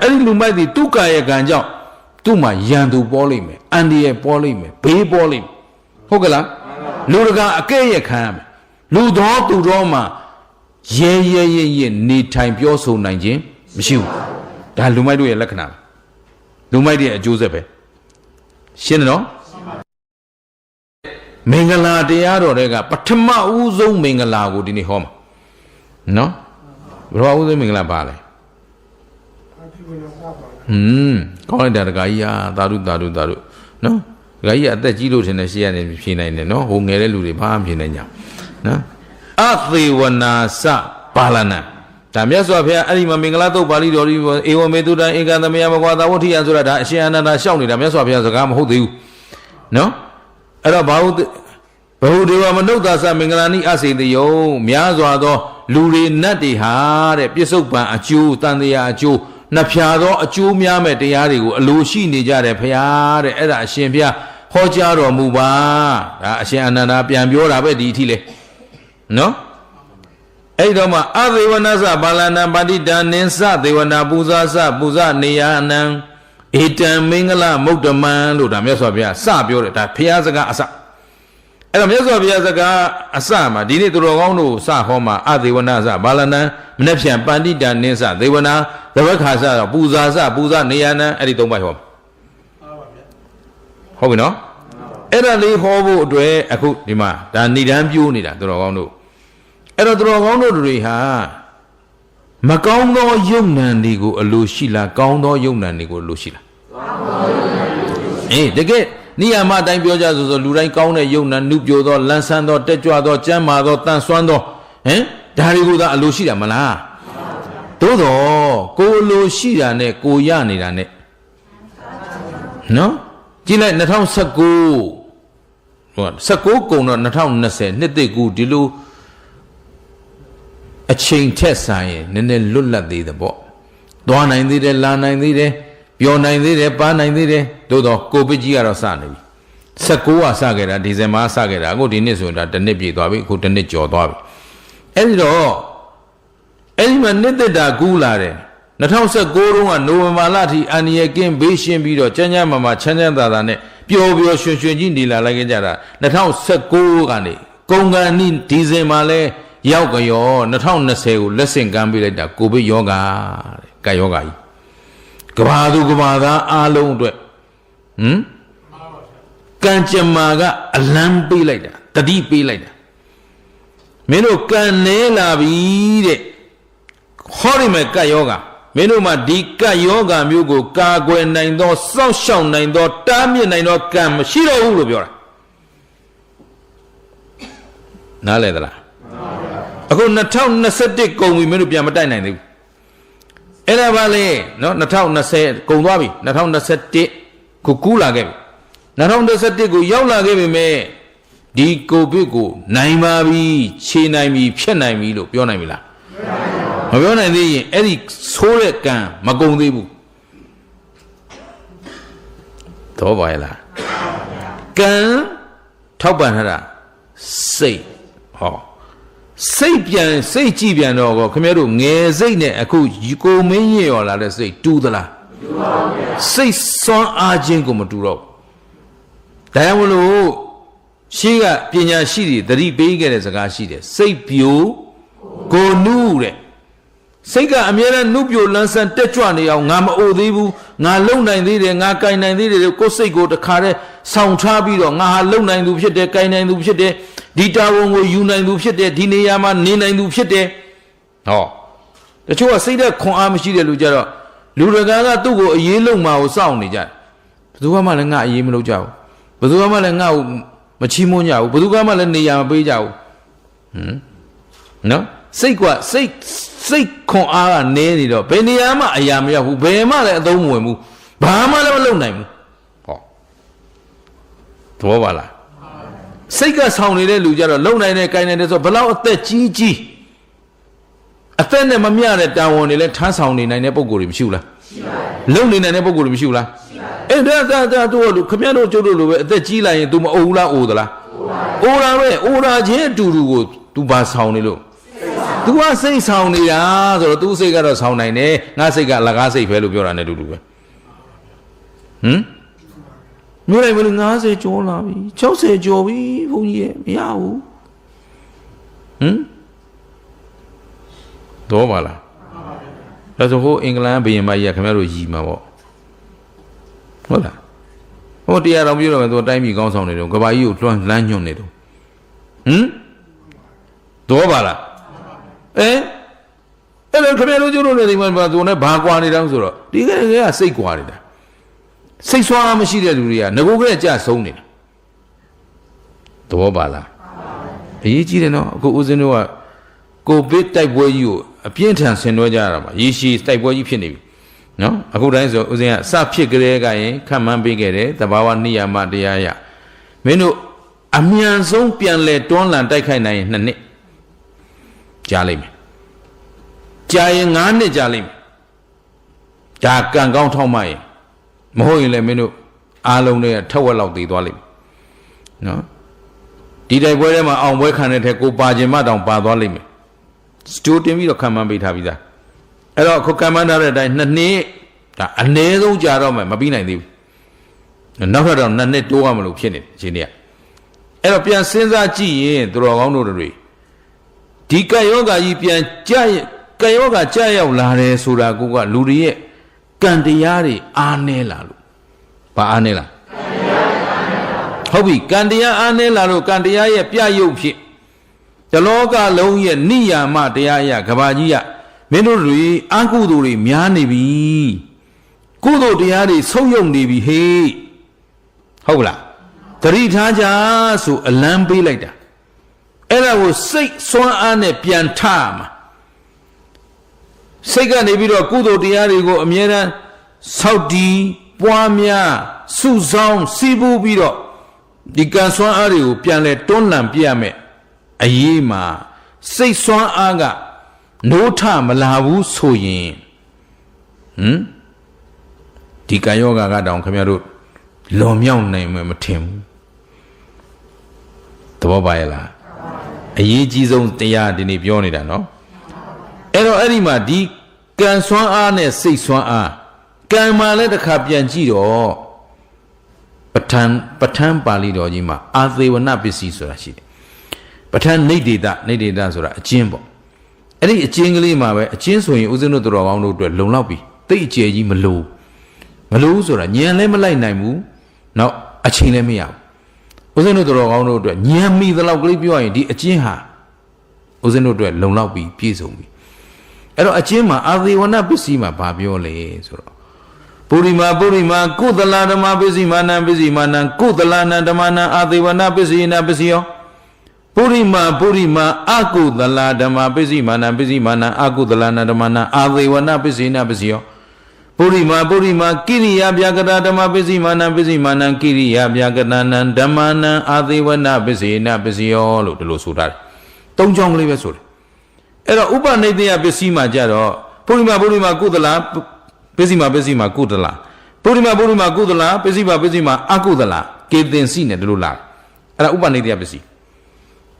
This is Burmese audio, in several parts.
အဲ့ဒီလူမိုက်ဒီသူ့ကာယကံကြောင့်သူ့မှာရန်သူပေါ်လိမ့်မယ်အန္တရာယ်ပေါ်လိမ့်မယ်ဘေးပေါ်လိမ့်မယ်ဟုတ်ကလားလူတကာအကဲ့ရခံရမယ်လူတော်သူတော်မှာရဲနေထိုင်ပြောဆိုနိုင်ခြင်းမရှိဘူးဒါလူမိုက်တို့ရဲ့လက္ခဏာလူမိုက်ရဲ့အကျိုးဆက်ပဲရှင်းတယ်နော်မင်္ဂလာတရားတော်တွေကပထမဦးဆုံးမင်္ဂလာကိုဒီနေ့ဟောမှာနော်ဘယ်တော့ဦးဆုံးမင်္ဂလာပါလဲကောင်းလိုက်တာတခါကြီးသာဓုနော်တခါကြီးအသက်ကြီးလို့ထင်တယ်ရှေ့ကနေဖြေနိုင်တယ်နော်ဟိုငယ်တဲ့လူတွေဘာမှဖြေနိုင်ကြနော်အသေဝနာစပါဠနာဒါမြတ်စွာဘုရားအဲ့ဒီမှာမင်္ဂလာတုတ်ပါဠိတော်ဒီဧဝမေတုတံဧကံသမယမကွာသာဝဋ္ဌိယဆိုတာဒါအရှင်အနန္ဒာရှောက်နေတာမြတ်စွာဘုရားစကားမဟုတ်သေးဘူးနော်အဲ့တော့ဘာဟုတ်ဘဟုဒေဝမနုဿာသမင်္ဂလာနိအစေတယုံများစွာသောလူတွေနတ်တွေဟာတဲ့ပြစ္ဆုတ်ပံအကျိုးတန်တရားအကျိုးနှစ်ဖြာသောအကျိုးများမဲ့တရားတွေကိုအလိုရှိနေကြတယ်ဖရာတဲ့အဲ့ဒါအရှင်ဘုရားဟောကြားတော်မူပါဒါအရှင်အနန္ဒာပြန်ပြောတာပဲဒီအထိလေနော်အဲ့တော့မှအသေဝနာစဘာလနံပါတိတံနင်းစသေဝနာပူဇာစပူဇနေယအနံဧတံမင်္ဂလမုဒ္ဓမံလို့ဒါမြတ်စွာဘုရားစပြောတယ်ဒါဘုရားစကားအစအဲ့တော့မြတ်စွာဘုရားစကားအစမှာဒီနေ့သူတော်ကောင်းတို့စဟောမှာအသေဝနာစဘာလနံမနေ့ဖြန်ပန္တိတံနင်းစသေဝနာသဘခါစတော့ပူဇာစပူဇနေယအနံအဲ့ဒီသုံးပါးဟောဟုတ်ပြီနော်အဲ့ဒါလေးဟောဖို့အတွက်အခုဒီမှာဒါဏိဒန်းပြိုးနေတာသူတော်ကောင်းတို့အဲ့တော့သူတော်ကောင်းတို့တွေဟာမကောင်းသောယုံနံတွေကိုအလိုရှိလားကောင်းသောယုံနံတွေကိုအလိုရှိလားတကယ်နိယာမအတိုင်းပြောကြဆိုလူတိုင်းကောင်းတဲ့ယုံနံနုပြိုသောလန်းဆန်းသောတက်ကြွသောကျမ်းမာသောတန်ဆွမ်းသောဒါတွေကိုသာအလိုရှိတာမလားသို့တော့ကိုအလိုရှိတာနဲ့ကိုရနေတာနဲ့နော်ကြည့်လိုက်2019ကုန်တော့2020နှစ်သိကူဒီလိုအချိန်ထက်ဆိုင်ရင်နည်းနည်းလွတ်လပ်သေးတယ်ပေါ့သွားနိုင်သေးတယ်လာနိုင်သေးတယ်ပျော်နိုင်သေးတယ်ပါနိုင်သေးတယ်သို့တော့ကိုဗစ်ကြီးကတော့စနေပြီ19ကစခဲ့တာဒီဇင်ဘာစခဲ့တာအခုဒီနှစ်ဆိုရင်ဒါတစ်နှစ်ပြည့်သွားပြီအခုတစ်နှစ်ကျော်သွားပြီအဲ့ဒီတော့အဲ့ဒီမှာနှစ်သက်တာကူးလာတယ်2019တုန်းကနိုဝင်ဘာလထိအန်ရကင်းဘေးရှင်းပြီးတော့ချမ်းချမ်းမာချမ်းချမ်းသာသာနဲ့ပျော်ပျော်ရွှင်ရွှင်ကြီးနေလာလိုက်ကြတာ2019ကနေကုန်ကန်နီဒီဇင်ဘာလဲရောက်ကြော2020ကိုလက်ဆင့်ကမ်းပေးလိုက်တာကိုဗစ်ယောဂတဲ့ကပ်ယောဂကြီးကဘာသူကဘာသားအားလုံးအတွက်ကံကြမ္မာကအလံပေးလိုက်တာတတိပေးလိုက်တာမင်းတို့ကံနေလာပြီတဲ့ဟောဒီမဲ့ကပ်ယောဂမင်းတို့မှာဒီကပ်ယောဂမျိုးကိုကာကွယ်နိုင်သောစောင့်ရှောက်နိုင်သောတားမြစ်နိုင်သောကံမရှိတော့ဘူးလို့ပြောတာနားလည်သလားအခု2021ကုန်ပြီမင်းတို့ပြန်မတိုက်နိုင်သေးဘူးအဲ့ဒါပါလေနော်2020ကုန်သွားပြီ2021ကိုကူးလာခဲ့ပြီ2021ကိုရောက်လာခဲ့ပြီမဲ့ဒီကိုဗစ်ကိုနိုင်ပါပြီခြေနိုင်ပြီဖြတ်နိုင်ပြီလို့ပြောနိုင်ပြီလားမပြောနိုင်သေးရင်အဲ့ဒီဆိုးတဲ့ကံမကုန်သေးဘူးတော့ပါရဲ့လားကံထောက်ပံ့ထားတာစိတ်ဟောစိတ်ကြည့်ပြန်တော့ခင်ဗျားတို့ငယ်စိတ်နဲ့အခုကိုမင်းရေရော်လာတဲ့စိတ်တူသလားမတူပါဘူးစိတ်စွမ်းအားခြင်းကိုမတူတော့ဒါကြောင့်မလို့ရှေးကပညာရှိတွေသတိပေးခဲ့တဲ့စကားရှိတယ်စိတ်ပြိုကိုနုတဲ့စိတ်ကအမြဲတမ်းနုပြိုလန်းဆန်းတက်ကြွနေအောင်ငါမအိုသေးဘူးငါလုံနိုင်သေးတယ်ငါကင်နိုင်သေးတယ်ကိုယ်စိတ်ကိုတခါတည်းဆောင်ထားပြီးတော့ငါဟာလုံနိုင်သူဖြစ်တယ်ကင်နိုင်သူဖြစ်တယ်ဒီတာဝန်ကိုယူနိုင်သူဖြစ်တယ်ဒီနေရာမှာနေနိုင်သူဖြစ်တယ်ဟောတချို့ကစိတ်သက်ခွန်အားမရှိတဲ့လူကြတော့လူတကာကသူ့ကိုအေးလုံမှာကိုစောင့်နေကြတယ်ဘယ်သူမှလည်းငါအေးမလုပ်ကြဘူးဘယ်သူမှလည်းငါ့ကိုမချီးမွမ်းကြဘူးဘယ်သူမှလည်းနေရာမပေးကြဘူးနော်စိတ်ခွန်အားကနေနေတော့ဘယ်နေရာမှအရာမရောက်ဘူးဘယ်မှလည်းအသုံးမဝင်ဘူးဘာမှလည်းမလုပ်နိုင်ဘူးဟောသဘောပါလားစိတ်ကဆောင်နေတဲ့လူကြတော့လုံနိုင်တဲ့ကိုင်နိုင်တဲ့ဆိုဘလောက်အသက်ကြီးအသက်နဲ့မမျှတဲ့တာဝန်တွေလည်းထမ်းဆောင်နေနိုင်တဲ့ပုံကိုယ်တွေမရှိဘူးလားရှိပါဘူးလုံနေနိုင်တဲ့ပုံကိုယ်တွေမရှိဘူးလားရှိပါဘူးအဲ့ဒါတို့လူခမရတို့ကျုပ်တို့လိုပဲအသက်ကြီးလာရင် तू မအုံဘူးလားအိုသလားအိုတာပဲအိုတာချင်းအတူတူကို तू ဘာဆောင်နေလို့ तू ကစိတ်ဆောင်နေတာဆိုတော့ तू စိတ်ကတော့ဆောင်နိုင်တယ်ငါစိတ်ကအလကားစိတ်ပဲလို့ပြောတာနဲ့တူတူပဲမြို့လိုက်မလို့90ကျော်လာပြီ60ကျော်ပြီဘုန်းကြီးရဲ့မရဘူးတော့ပါလားဒါဆိုဟိုအင်္ဂလန်ဘုရင်မကြီးကခင်ဗျားတို့ရည်မှာပေါ့ဟုတ်လားဟိုတရားတော်ပြုတော့မယ်သူတိုင်းပြည်ကောင်းဆောင်နေတော့ကဘာကြီးကိုတွန်းလမ်းညွှန်နေတော့တော့ပါလားအဲ့တော့ခင်ဗျားတို့ကျလို့နေဒီမှာသူနဲ့ဘာကွာနေတောင်ဆိုတော့ဒီကစိတ်ကွာနေတာစိတ်ဆွမ်းမရှိတဲ့လူတွေကငကိုကလေးကြဆုံးနေတာတော့ပါလားအရေးကြီးတယ်နော်အခုဦးဇင်းတို့ကကိုဗစ်တိုက်ပွဲကြီးကိုအပြင်းထန်ဆင်နွှဲကြရတာမှာရေရှည်တိုက်ပွဲကြီးဖြစ်နေပြီနော်အခုတိုင်းဆိုဦးဇင်းကစဖြစ်ကြတဲ့ကရင်ခံမှန်းပေးခဲ့တယ်တဘာဝနိယာမတရားရမင်းတို့အမြန်ဆုံးပြန်လဲတွန်းလှန်တိုက်ခိုက်နိုင်ရင်2 နှစ်ကြားလိမ့်မယ်ကြာရင်9 နှစ်ကြာလိမ့်မယ်ဒါကံကောင်းထောက်မှရင်မဟုတ်ရင်လည်းမင်းတို့အားလုံးတွေကထက်ဝက်လောက်တည်သွားလိမ့်မယ်နော်ဒီတိုက်ပွဲထဲမှာအောင်ပွဲခံတဲ့ထက်ကိုပါခြင်းမတောင်ပါသွားလိမ့်မယ်စတိုးတင်ပြီးတော့ခံမှန်းပေးထားပြီးသားအဲ့တော့ခုခံမှန်းထားတဲ့အတိုင်း2 နှစ်ဒါအနည်းဆုံးကြာတော့မှမပြီးနိုင်သေးဘူးနောက်ထပ်တော့2 နှစ်တိုးရမလို့ဖြစ်နေတယ်အချိန်တည်းကအဲ့တော့ပြန်စဉ်းစားကြည့်ရင်သူတော်ကောင်းတို့တွေဒီကယောဂါကြီးပြန်ကယောဂါကြာရောက်လာတယ်ဆိုတာကလူတွေရဲ့ကံတရားတွေအားနည်းလာလို့ဘာအားနည်းလားဟုတ်ပြီကံတရားအားနည်းလာလို့ကံတရားရဲ့ပြယုတ်ဖြစ်တလောကလုံးရဲ့နိယာမတရားအရကဘာကြီးကမင်းတို့တွေအကုသိုလ်တွေများနေပြီကုသိုလ်တရားတွေဆုံးယုံနေပြီဟေးဟုတ်လားသတိထားကြဆိုအလံပေးလိုက်တာအဲ့ဒါကိုစိတ်စွမ်းအားနဲ့ပြန်ထမှာစိတ်ကနေပြီးတော့ကုသိုလ်တရားတွေကိုအမြဲတမ်းဆောက်တည်ပွားများစုဆောင်စီးပူးပြီးတော့ဒီကံစွမ်းအားတွေကိုပြန်လဲတွန်းလှန်ပြရမယ်အရေးမှာစိတ်စွမ်းအားကနိုးထမလာဘူးဆိုရင်ဒီကံယောဂါကတောင်ခင်ဗျားတို့လွန်မြောက်နိုင်မှာမထင်ဘူးသဘောပါရဲ့လားအရေးကြီးဆုံးတရားဒီနေ့ပြောနေတာနော်အဲ့တော့အဲ့ဒီမှာဒီကံစွမ်းအားနဲ့စိတ်စွမ်းအားကံမှာလည်းတစ်ခါပြန်ကြည့်တော့ပဋ္ဌာန်းပါဠိတော်ကြီးမှာအာသေဝနပစ္စည်းဆိုတာရှိတယ်ပဋ္ဌာန်းနေဒေတာဆိုတာအကျဉ်းပေါ့အဲ့ဒီအကျဉ်းကလေးမှာပဲအကျဉ်းဆိုရင်ဦးဇင်းတို့တော်ကောင်းတို့အတွက်လုံလောက်ပြီတိတ်အကျယ်ကြီးမလို့ဆိုတာဉာဏ်လည်းမလိုက်နိုင်ဘူးနောက်အချိန်လည်းမရဘူးဦးဇင်းတို့တော်ကောင်းတို့အတွက်ဉာဏ်မိသလောက်ကလေးပြောရင်ဒီအကျဉ်းဟာဦးဇင်းတို့အတွက်လုံလောက်ပြီပြည့်စုံပြီအဲ့တော့အကျဉ်းမှာအာသေဝနပစ္စည်းမှာဘာပြောလဲဆိုတော့ပုရိမာကုသလဓမ္မပစ္စည်းမာနံကုသလနံဓမ္မနံအာသေဝနပစ္စည်းနာပစ္စည်းယောပုရိမာအကုသလဓမ္မပစ္စည်းမာနံအကုသလနံဓမ္မနံအာသေဝနပစ္စည်းနာပစ္စည်းယောပုရိမာကိရိယာဗျာကတာဓမ္မပစ္စည်းမာနံကိရိယာဗျာကတာနံဓမ္မနံအာသေဝနပစ္စည်းနာပစ္စည်းယောလို့ဒီလိုဆိုထားတယ်၃ချောင်းကလေးပဲဆိုတယ်အဲ့တော့ဥပနိဒေယပစ္စည်းမှာကြတော့ပုရိမာကုသလပစ္စည်းမှာကုသလပုရိမာကုသလပစ္စည်းမှာအကုသလကေသင်စီနဲ့ဒီလိုလာအဲ့ဒါဥပနိဒေယပစ္စည်း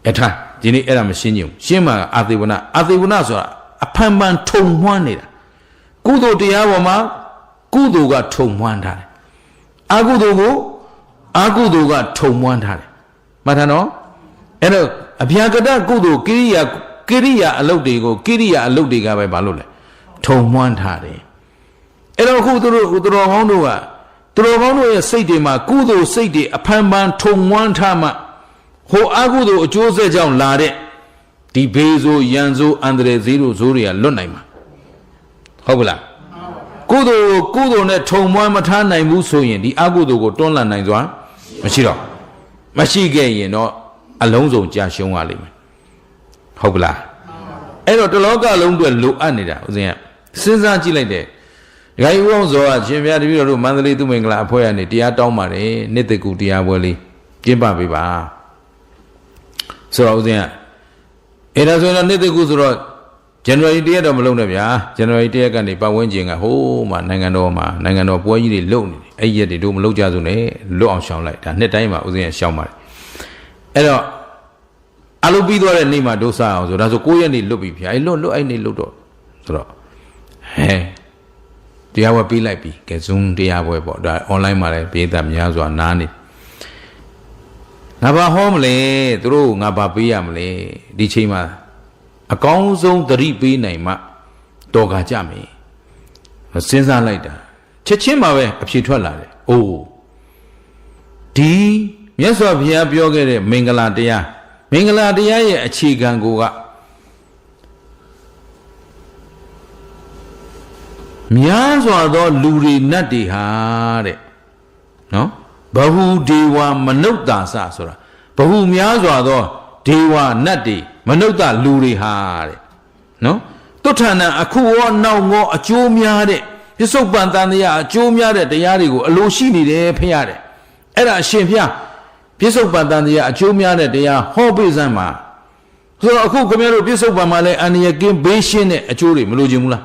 အဲ့ထားဒီနေ့အဲ့ဒါမရှင်းကြဘူးရှင်းမှာအာသေဝနဆိုတာအဖန်ဖန်ထုံမွှမ်းနေတာကုသိုလ်တရားပေါ်မှာကုသိုလ်ကထုံမွှမ်းထားတယ်အကုသိုလ်ကိုအကုသိုလ်ကထုံမွှမ်းထားတယ်မှတ်ထားနော်အဲ့တော့အဗျာကတကုသိုလ်ကိရိယာအလုပ်တွေကိုကိရိယာအလုပ်တွေကပဲဘာလို့လဲထုံမွှမ်းထားတယ်အဲ့တော့ခုသူတို့တော်ကောင်းတို့ရဲ့စိတ်တွေမှာကုသိုလ်စိတ်တွေအဖန်ဖန်ထုံမွှမ်းထားမှဟိုအကုသိုလ်အကျိုးဆက်ကြောင့်လာတဲ့ဒီဘေးဆိုရန်ဆိုအန္တရာယ်ဇိုးတွေကလွတ်နိုင်မှာဟုတ်ကလားကုသိုလ်နဲ့ထုံမွှမ်းမထားနိုင်ဘူးဆိုရင်ဒီအကုသိုလ်ကိုတွန်းလှန်နိုင်စွာမရှိတော့မရှိခဲ့ရင်တော့အလုံးစုံကြာရှုံးရလိမ့်မယ်ဟုတ်ကလားအဲ့တော့တလောကလုံးအတွက်လိုအပ်နေတာဦးဇင်းကစဉ်းစားကြည့်လိုက်တယ်ဒကာကြီးဦးအောင်စောကရှင်ဘုရားတပည့်တော်တို့မန္တလေးသူမင်္ဂလာအဖွဲ့ကနေတရားတောင်းပါတယ်နှစ်သက်ကူတရားပွဲလေးကျင်းပပေးပါဆိုတော့ဦးဇင်းကအဲ့ဒါဆိုရင်နှစ်သက်ကူဆိုတော့ January 1ရက်တော့မလုပ်နဲ့ဗျာ January 1ရက်ကနေပတ်ဝန်းကျင်ကဟိုးမှာနိုင်ငံတော်ပွဲကြီးတွေလုပ်နေတယ်အဲ့ရက်တွေတို့မလုပ်ကြစုနဲ့လွတ်အောင်ရှောင်လိုက်ဒါနှစ်တိုင်းမှာဦးဇင်းကရှောင်ပါတယ်အဲ့တော့ အလုပ်ပြီးသွားတဲ့နေ့မှာဒုစအောင်ဆိုဒါဆို9ရက်နေ့လွတ်ပြီဗျာအဲ့လွတ်အဲ့နေ့လွတ်တော့ဆိုတော့တရားဝဲပြီးလိုက်ပြီကဲ Zoom တရားဝဲပေါ့ဒါ online မှာလည်းပြည်သက်များစွာနားနေငါဘာဟောမလဲသူတို့ငါဘာပေးရမလဲဒီချိန်မှာအကောင်းဆုံးသတိပေးနိုင်မှတော်ကာကြမယ်စဉ်းစားလိုက်တာချက်ချင်းမှာပဲအဖြေထွက်လာတယ်အိုးဒီမြတ်စွာဘုရားပြောခဲ့တဲ့မင်္ဂလာတရားရဲ့အခြေခံကိုကများစွာသောလူတွေနတ်တွေဟာတဲ့နော်ဘဟုဒေဝမနုဿာစဆိုတာဘဟုများစွာသောဒေဝနတ်တွေမနုဿလူတွေဟာတဲ့နော်တုဋ္ဌာဏအခုရောနောက်ငေါအကျိုးများတဲ့ပစ္စုပန်တန်တရားအကျိုးများတဲ့တရားတွေကိုအလိုရှိနေတယ်ဖျားတယ်အဲ့ဒါအရှင်ဖျားပစ္စုပန်တန်တရားအကျိုးများတဲ့တရားဟောပေးစမ်းမှာဆိုတော့အခုခင်ဗျားတို့ပစ္စုပန်မှာလည်းအန္တရာယ်ကင်းဘေးရှင်းတဲ့အကျိုးတွေမလိုချင်ဘူးလား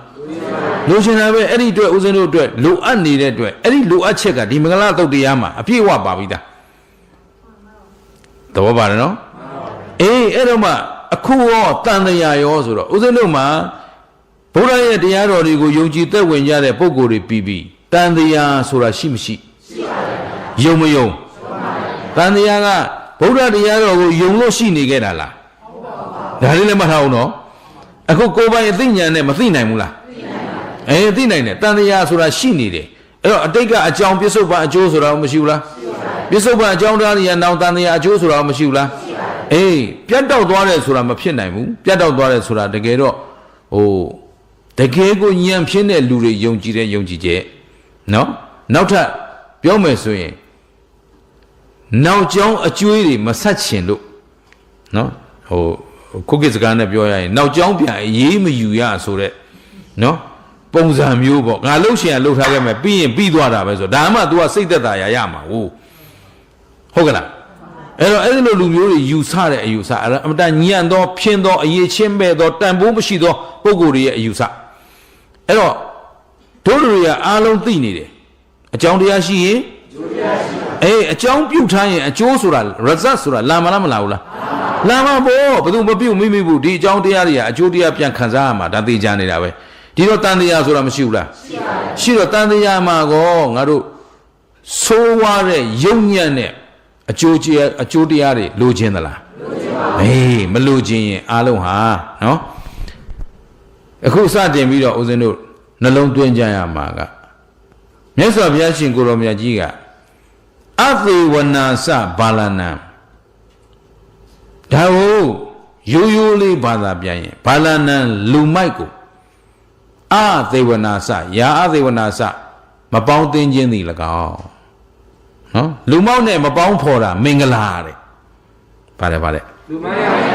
လိုချင်တာပဲအဲ့ဒီအတွက်ဦးဇင်းတို့အတွက်လိုအပ်နေတဲ့အတွက်အဲ့ဒီလိုအပ်ချက်ကဒီမင်္ဂလာသုတ်တရားမှာအပြည့်အဝပါပြီသားသဘောပါတယ်နော်အေးအဲ့တော့မှအခုရောတန်တရားရောဆိုတော့ဦးဇင်းတို့မှာဘုရားရဲ့တရားတော်တွေကိုယုံကြည်သက်ဝင်ကြတဲ့ပုဂ္ဂိုလ်တွေပြီးပြီတန်တရားဆိုတာရှိမရှိရှိပါတယ်ယုံမယုံတန်တရားကဘုရားတရားတော်ကိုယုံလို့ရှိနေခဲ့တာလားဒါလေးလည်းမှတ်ထားအောင်နော်အခုကိုယ်ပိုင်အသိဉာဏ်နဲ့မသိနိုင်ဘူးလားသိနိုင်တယ်တန်တရားဆိုတာရှိနေတယ်အဲ့တော့အတိတ်ကအကြောင်းပစ္စုပန်အကျိုးဆိုတာမရှိဘူးလားပစ္စုပန်အကြောင်းတရားတွေကနောင်တန်တရားအကျိုးဆိုတာမရှိဘူးလားပြတ်တောက်သွားတယ်ဆိုတာမဖြစ်နိုင်ဘူးပြတ်တောက်သွားတယ်ဆိုတာတကယ်တော့တကယ်ကိုဉာဏ်ဖြစ်တဲ့လူတွေယုံကြည်တဲ့ယုံကြည်ချက်နော်နောက်ထပ်ပြောမယ်ဆိုရင်နောက်ကြောင်းအကျွေးတွေမဆက်ချင်လို့နော်ခုကိစကားနဲ့ပြောရရင်နောက်ကြောင်းပြန်အေးမယူရဆိုတဲ့နော်ပုံစံမျိုးပေါ့ငါလှုပ်ရှင်လှုပ်ထားခဲ့မယ်ပြီးရင်ပြီးသွားတာပဲဆိုဒါမှ तू ကစိတ်သက်သာရမှာဟုတ်ကလားအဲ့တော့အဲ့ဒီလိုလူမျိုးတွေယူဆတဲ့အယူဆအမတန်ညံ့သောဖြင်းသောအရေးချင်းပဲသောတန်ဖိုးမရှိသောပုဂ္ဂိုလ်တွေရဲ့အယူဆအဲ့တော့တို့တွေကအားလုံးသိနေတယ်အကြောင်းတရားရှိရင်အကြောင်းပြုတ်ထားရင်အကျိုးဆိုတာ result ဆိုတာလာမလားမလာဘူးလားလာမှာပေါ့ဘယ်သူမပြုတ်မိမိဘူးဒီအကြောင်းတရားတွေကအကျိုးတရားပြန်ခံစားရမှာဒါသိကြနေတာပဲဒီတော့တန်တရားဆိုတာမရှိဘူးလားရှိတော့တန်တရားမှာကောငါတို့ဆိုးဝါးတဲ့ယုံညံ့တဲ့အကျိုးတရားတွေလိုချင်သလားမလိုချင်ရင်အားလုံးဟာနော်အခုစတင်ပြီးတော့ဦးဇင်းတို့နှလုံးသွင်းကြရမှာကမြတ်စွာဘုရားရှင်ကိုရောမြတ်ကြီးကအသေဝနာစဘာလနံဒါကိုရိုးရိုးလေးဘာသာပြန်ရင်ဘာလနံလူမိုက်ကိုအသေဝနာစယာအသေဝနာစမပေါင်းသိခြင်းသည်၎င်းနော်လူမောက်နဲ့မပေါင်းဖော်တာမင်္ဂလာတဲ့ပါတယ်လူမိုက်ရ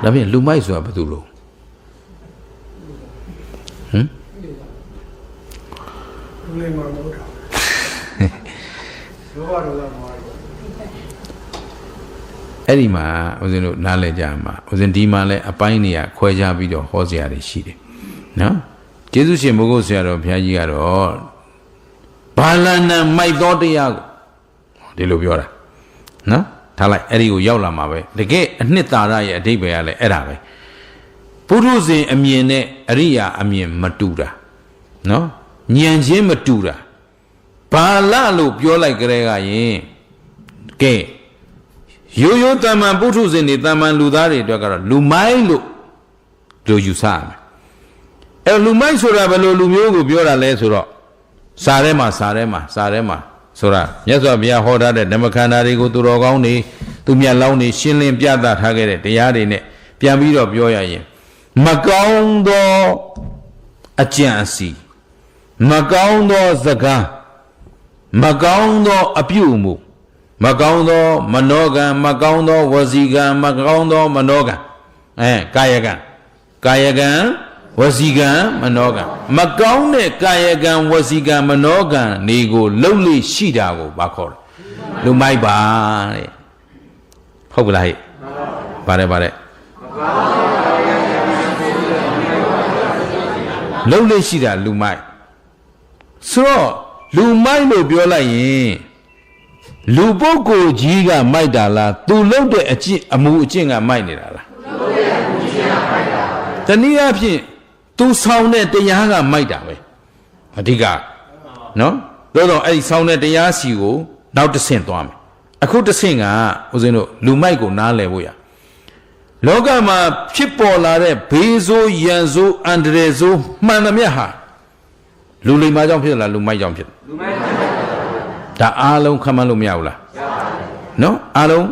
ဒါဖြင့်လူမိုက်ဆိုတာဘာလို့လို့လူလေးမှာမဟုတ်တာလောဘဒေါသမောဟအဲ့ဒီမှာဦးဇင်းတို့နားလည်ကြမှာဦးဇင်းဒီမှာလဲအပိုင်းနေရခွဲခြားပြီးတော့ဟောစရာတွေရှိတယ်နော်ကျေးဇူးရှင်မိုးကုတ်ဆရာတော်ဘုရားကြီးကတော့ဘာလနံမိုက်သောတရားကိုဒီလိုပြောတာနော်ထားလိုက်အဲ့ဒီကိုရောက်လာမှာပဲတကယ်အနှစ်သာရရဲ့အဓိပ္ပာယ်ကလည်းအဲ့ဒါပဲပုထုဇဉ်အမြင်နဲ့အရိယာအမြင်မတူတာနော်ဉာဏ်ချင်းမတူတာဘာလလို့ပြောလိုက်ကြတဲ့ကရင်ကဲရိုးရိုးတမန်ပုထုဇဉ်တွေတမန်လူသားတွေအတွက်ကတော့လူမိုင်းလို့ယူဆရမယ်အဲလူမိုင်းဆိုတာဘယ်လိုလူမျိုးကိုပြောတာလဲဆိုတော့စာထဲမှာဆိုတာမြတ်စွာဘုရားဟောထားတဲ့ဓမ္မခန္ဓာတွေကိုသူတော်ကောင်းတွေသူမြတ်လောင်းတွေရှင်းလင်းပြသထားခဲ့တဲ့တရားတွေနဲ့ပြန်ပြီးတော့ပြောရရင်မကောင်းသောအကြံအစီမကောင်းသောစကားမကောင်းသောအပြုအမူမကောင်းသောမနောကံမကောင်းသောဝစီကံမကောင်းသောမနောကံကာယကံဝစီကံမနောကံမကောင်းတဲ့ကာယကံဝစီကံမနောကံနေကိုလှုပ်လိရှိတာကိုဘာခေါ်လဲလူမိုက်ပါတဲ့ဟုတ်ကလားဟဲ့ပါတယ်လှုပ်လိရှိတာလူမိုက်ဆိုတော့လူမိုက်လို့ပြောလိုက်ရင် လူပုဂ္ဂိုလ်ကြီးကမိုက်တာလားသူလုပ်တဲ့အကျင့်အမှုအကျင့်ကမိုက်နေတာလားတနည်းအားဖြင့်သူဆောင်တဲ့တရားကမိုက်တာပဲအဓိကနော်တော့အဲ့ဒီဆောင်တဲ့တရားစီကိုနောက်တစ်ဆင့်သွားမယ်အခုတစ်ဆင့်ကဦးဇင်းတို့လူမိုက်ကိုနားလည်ဖို့ရလောကမှာဖြစ်ပေါ်လာတဲ့ဘေးဆိုးရန်ဆိုးအန္တရာယ်ဆိုးမှန်သမျှဟာလူလိမ္မာကြောင့်ဖြစ်လားလူမိုက်ကြောင့်ဖြစ်လူမိုက်ကြောင့်ဒါအားလုံးခံမှန်းလို့မရဘူးလားနော်အားလုံး